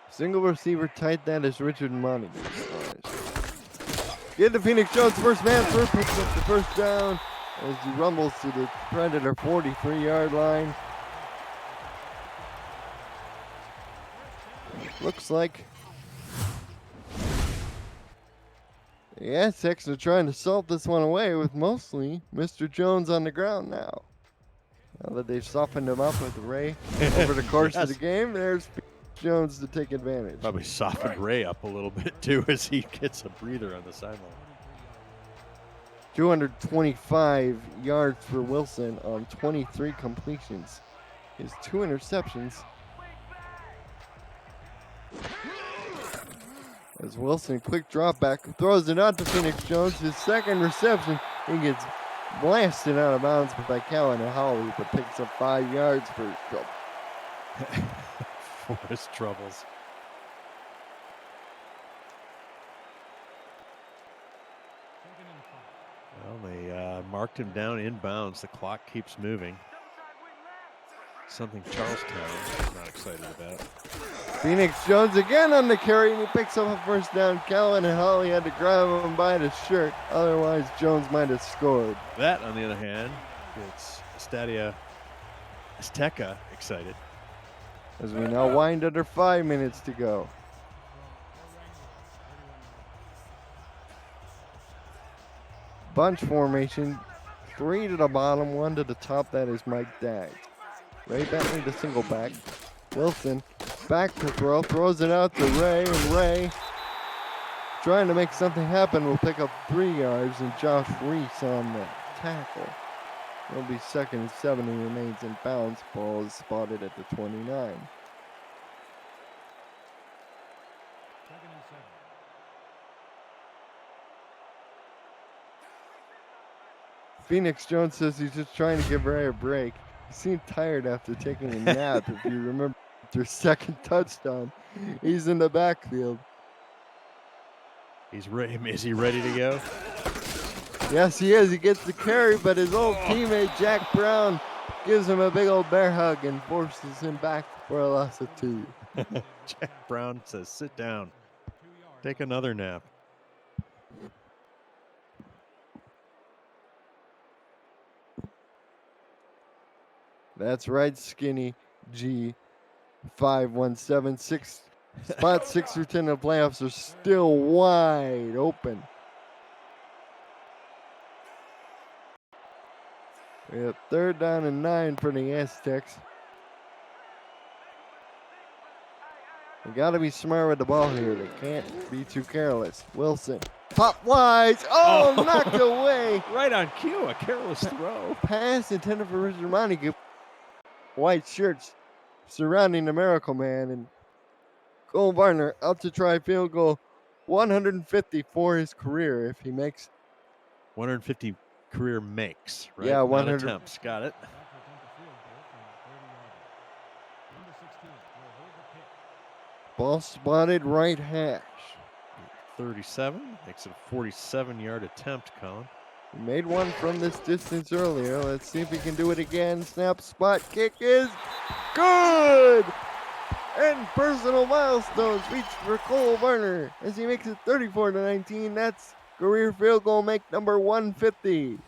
Single receiver tight, that is Richard Monty. Get to Phoenix Jones, first man, first picks up the first down as he rumbles to the Predator 43-yard line. Looks like the Aztecs are trying to salt this one away with mostly Mr. Jones on the ground now. Now that they've softened him up with Ray over the course of the game, there's Jones to take advantage. Probably softened Ray up a little bit too as he gets a breather on the sideline. 225 yards for Wilson on 23 completions. His 2 interceptions. As Wilson, quick drop back, throws it out to Phoenix Jones. His 2nd reception, he gets blasted out of bounds by Callan and Hawley, but picks up 5 yards for his trouble. For his troubles. Well, they marked him down inbounds. The clock keeps moving. Something Charlestown is not excited about. Phoenix Jones again on the carry, and he picks up a first down. Callan and Hawley had to grab him by the shirt. Otherwise, Jones might have scored. That, on the other hand, gets Estadia Azteca excited. As we now wind under 5 minutes to go. Bunch formation, 3 to the bottom, 1 to the top. That is Mike Daggs. Ray Bentley the single back. Wilson back to throw, throws it out to Ray, and Ray trying to make something happen will pick up 3 yards, and Josh Reese on the tackle. It'll be 2nd and 7 and remains in bounds. Ball is spotted at the 29. 2nd and 7. Phoenix Jones says he's just trying to give Ray a break. He seemed tired after taking a nap. If you remember their second touchdown, he's in the backfield. He's ready. Is he ready to go? Yes, he is. He gets the carry, but his old teammate Jack Brown gives him a big old bear hug and forces him back for a loss of 2. Jack Brown says, sit down. Take another nap. That's right, Skinny G. 517. Spot 6 through 10 in the playoffs are still wide open. We have 3rd down and 9 for the Aztecs. They got to be smart with the ball here. They can't be too careless. Wilson, pop wise. Oh, knocked away. Right on cue, a careless throw. Pass intended for Richard Montague. White shirts surrounding the Miracle Man, and Cole Varner up to try field goal 150 for his career if he makes 150 career makes, right? Yeah, Not 100 attempts. Got it. ball spotted right hash. 37 makes it a 47-yard attempt, Colin. He made one from this distance earlier. Let's see if he can do it again. Snap, spot, kick is good! And personal milestones reached for Cole Varner as he makes it 34-19. That's career field goal make number 150.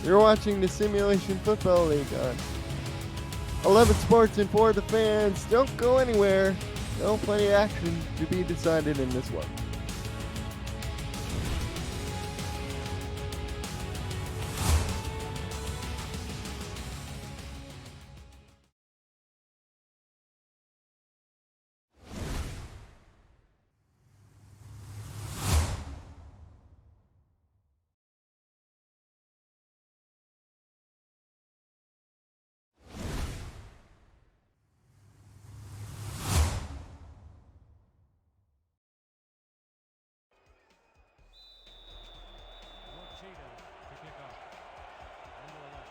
You're watching the Simulation Football League on 11 Sports and for the fans. Don't go anywhere. Still plenty of action to be decided in this one.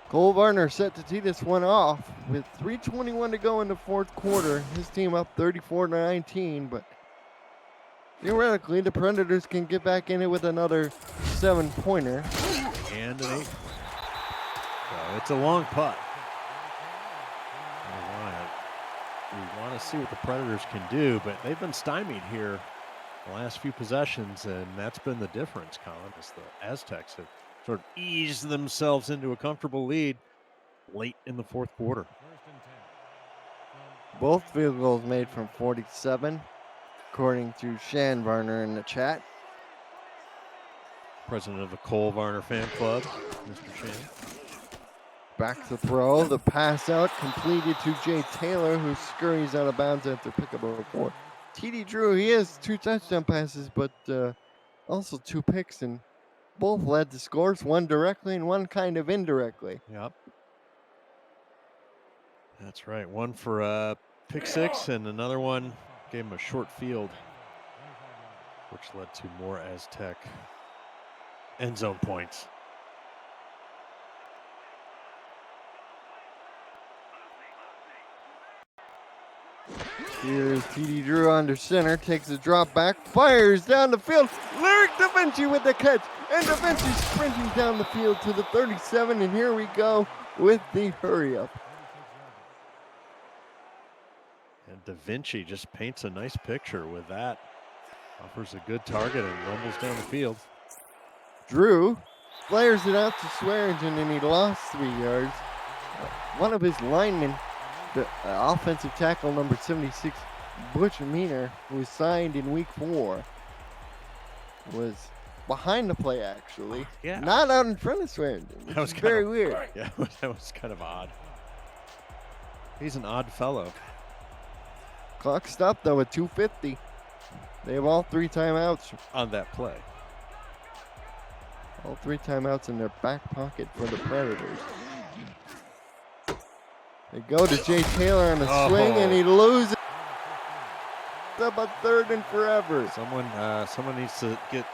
Cole Varner set to tee this one off with 3:21 to go in the 4th quarter. His team up 34-19, but theoretically the Predators can get back in it with another 7-pointer. And an 8. So it's a long putt. We want to see what the Predators can do, but they've been stymied here the last few possessions, and that's been the difference, Colin, as the Aztecs have sort of eased themselves into a comfortable lead late in the 4th quarter. Both field goals made from 47, according to Shan Varner in the chat. President of the Cole Varner fan club, Mr. Shan. Back to throw, the pass out completed to Jay Taylor, who scurries out of bounds after pickup of 4. TD Drew, he has 2 touchdown passes, but also 2 picks, and both led to scores, one directly and one kind of indirectly. Yep. That's right. One for pick 6, and another one gave him a short field, which led to more Aztec end zone points. Here's TD Drew under center, takes a drop back, fires down the field. Lyric Da Vinci with the catch, and Da Vinci sprinting down the field to the 37, and here we go with the hurry up. And Da Vinci just paints a nice picture with that. Offers a good target and rumbles down the field. Drew flares it out to Swearingen, and he lost 3 yards. One of his linemen, the offensive tackle number 76, Butch Meaner, who was signed in week 4, was behind the play actually. Yeah. Not out in front of Swearingen. That was very weird. Yeah, that was kind of odd. He's an odd fellow. Clock stopped though at 2:50. They have all 3 timeouts on that play. All 3 timeouts in their back pocket for the Predators. They go to Jay Taylor on a swing, and he loses. It's up a 3rd and forever. Someone needs to get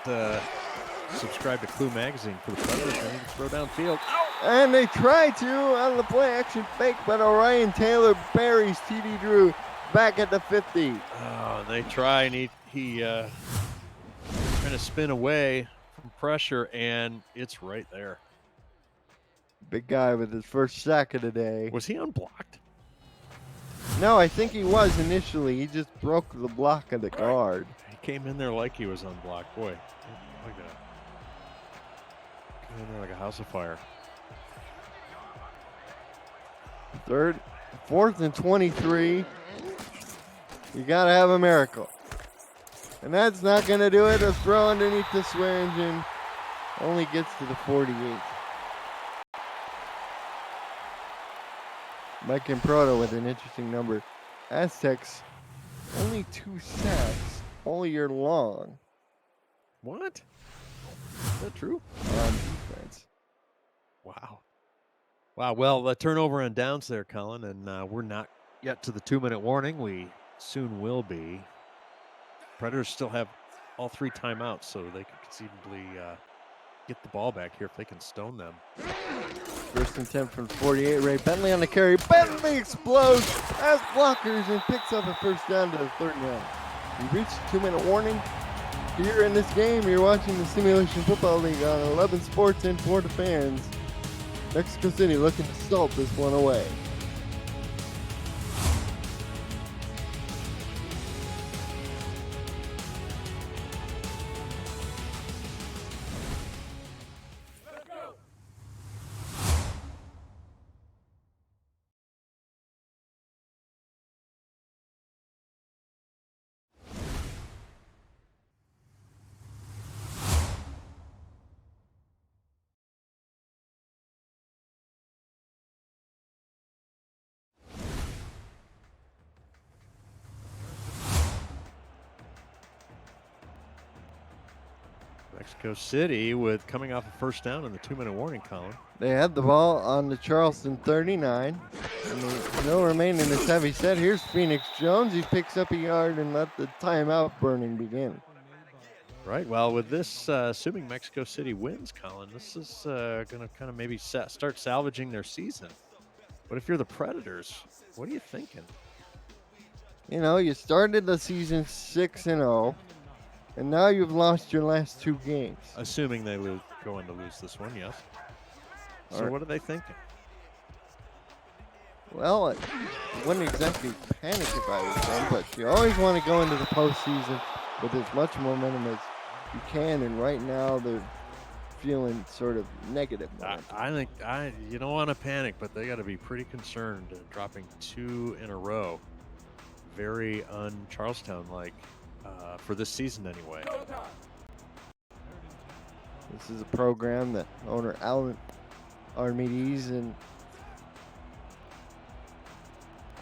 subscribe to Clue Magazine for the Predators. They need to throw downfield. And they try to on the play action fake, but Orion Taylor buries TD Drew back at the 50. Oh, they try, and he trying to spin away from pressure, and it's right there. Big guy with his first sack of the day. Was he unblocked? No, I think he was initially. He just broke the block of the guard. He came in there like he was unblocked. Boy, like that. Came in there like a house of fire. 4th and 23. You got to have a miracle. And that's not going to do it. A throw underneath the swear engine only gets to the 48. Mike Improto with an interesting number. Aztecs, only 2 sacks all year long. What? Is that true? On defense. Wow. Wow. Well, the turnover on downs there, Colin, and we're not yet to the 2-minute warning. We soon will be. Predators still have all 3 timeouts, so they could conceivably get the ball back here if they can stone them. First and 10 from 48. Ray Bentley on the carry. Bentley explodes as blockers and picks up a first down to the 3rd down. We reached the 2-minute warning. Here in this game, you're watching the Simulation Football League on 11 Sports and 4 Fans. Mexico City looking to salt this one away. Mexico City with coming off a first down in the 2-minute warning, Colin. They had the ball on the Charleston 39. And no remaining in this heavy set. Here's Phoenix Jones. He picks up a yard and let the timeout burning begin. Right. Well, with this, assuming Mexico City wins, Colin, this is going to kind of maybe start salvaging their season. But if you're the Predators, what are you thinking? You know, you started the season 6-0. And now you've lost your last 2 games. Assuming they go on to lose this one, yes. So what are they thinking? Well, I wouldn't exactly panic if I was them, but you always want to go into the postseason with as much momentum as you can. And right now they're feeling sort of negative. I think you don't want to panic, but they got to be pretty concerned dropping 2 in a row. Very un-Charlestown-like. For this season anyway. This is a program that owner Alan Armides and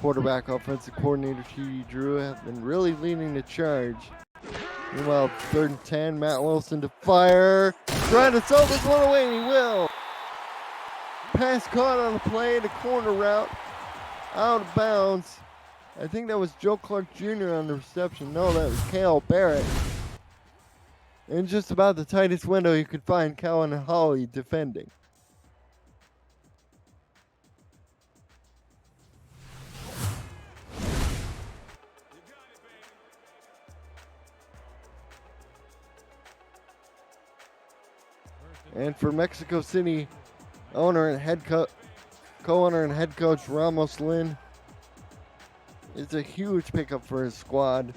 quarterback offensive coordinator TD Drew have been really leading the charge. Meanwhile, 3rd and 10, Matt Wilson to fire. Trying to salt this one away, and he will. Pass caught on the play, the corner route, out of bounds. I think that was Joe Clark Jr. on the reception. No, that was Cale Barrett. In just about the tightest window you could find, Cowan and Holly defending. And for Mexico City owner and co-owner and head coach Ramos Lin, it's a huge pickup for his squad.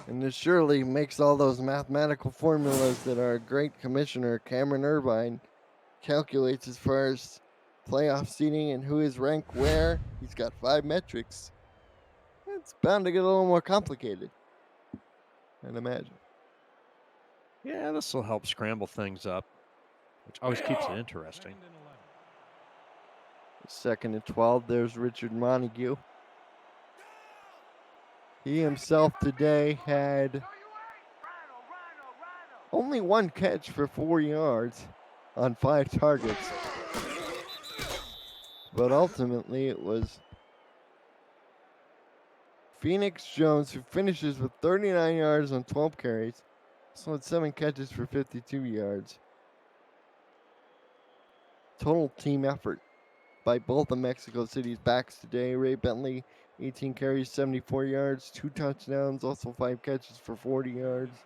And this surely makes all those mathematical formulas that our great commissioner, Cameron Irvine, calculates as far as playoff seeding and who is ranked where. He's got 5 metrics. It's bound to get a little more complicated, I'd imagine. Yeah, this will help scramble things up, which always keeps it interesting. 2nd and 12, there's Richard Montague. He himself today had Only one catch for 4 yards on 5 targets. But ultimately, it was Phoenix Jones who finishes with 39 yards on 12 carries. So had 7 catches for 52 yards. Total team effort by both of Mexico City's backs today. Ray Bentley, 18 carries, 74 yards, 2 touchdowns, also 5 catches for 40 yards.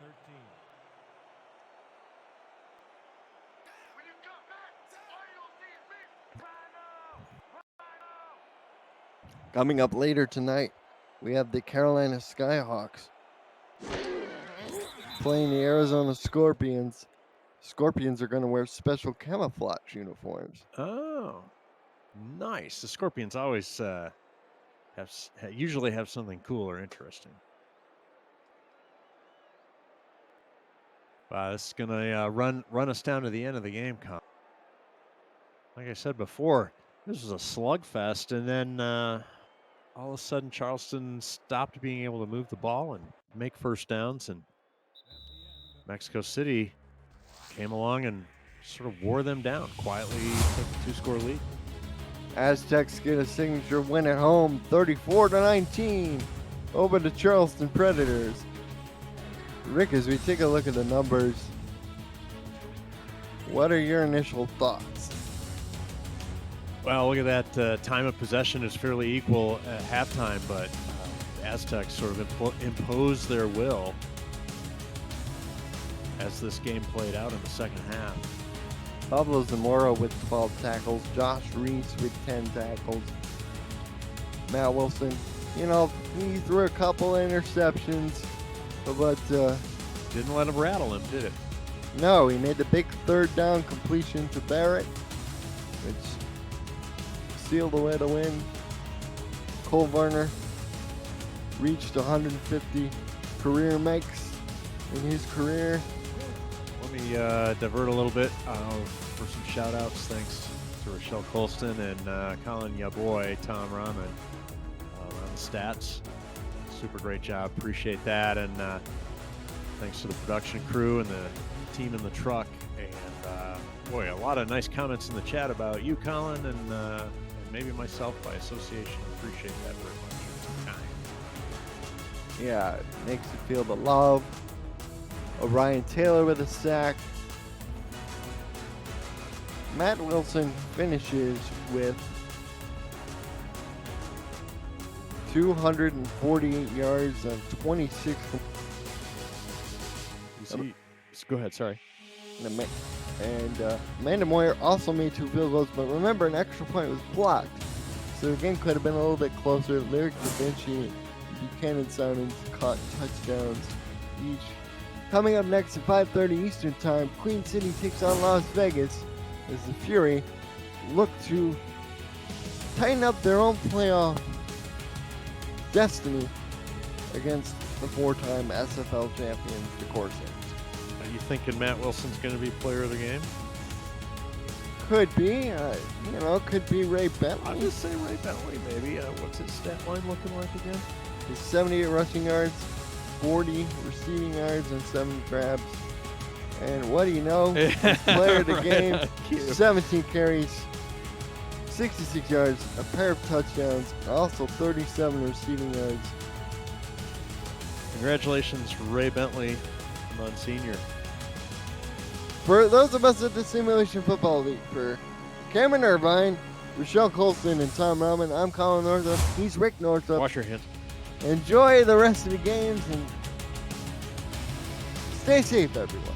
Coming up later tonight, we have the Carolina Skyhawks playing the Arizona Scorpions. Scorpions are going to wear special camouflage uniforms. Oh, nice. The Scorpions always usually have something cool or interesting. Wow, this is going to run us down to the end of the game, Con. Like I said before, this was a slugfest, and then all of a sudden Charleston stopped being able to move the ball and make first downs, and Mexico City came along and sort of wore them down, quietly took a 2-score lead. Aztecs get a signature win at home, 34-19 over the Charleston Predators. Rick, as we take a look at the numbers, what are your initial thoughts? Well, look at that. Time of possession is fairly equal at halftime, but the Aztecs sort of imposed their will as this game played out in the second half. Pablo Zamora with 12 tackles, Josh Reese with 10 tackles. Matt Wilson, he threw a couple interceptions, but didn't let him rattle him, did it? No, he made the big third down completion to Barrett, which sealed the way to win. Cole Varner reached 150 career makes in his career. Let me divert a little bit for some shout-outs. Thanks to Rochelle Colston and Colin Yaboy, Tom Rahman on the stats. Super great job. Appreciate that. And thanks to the production crew and the team in the truck. And boy, a lot of nice comments in the chat about you, Colin, and maybe myself by association. Appreciate that very much. Yeah, it makes you feel the love. O'Brien Taylor with a sack. Matt Wilson finishes with 248 yards on 26. Go ahead, sorry. And Amanda Moyer also made 2 field goals, but remember, an extra point was blocked. So the game could have been a little bit closer. Lyric Da Vinci, Buchanan Simons caught touchdowns each. Coming up next at 5:30 Eastern Time, Queen City takes on Las Vegas as the Fury look to tighten up their own playoff destiny against the 4-time SFL champions, the Corsairs. Are you thinking Matt Wilson's going to be player of the game? Could be. Could be Ray Bentley. I'll just say Ray Bentley, maybe. What's his stat line looking like again? His 78 rushing yards, 40 receiving yards, and 7 grabs. And what do you know? Player of the game, 17 carries, 66 yards, a pair of touchdowns, and also 37 receiving yards. Congratulations, Ray Bentley, Monsignor. For those of us at the Simulation Football League, for Cameron Irvine, Rochelle Colston, and Tom Rahman, I'm Colin Northup. He's Rick Northup. Wash your hands. Enjoy the rest of the games and stay safe, everyone.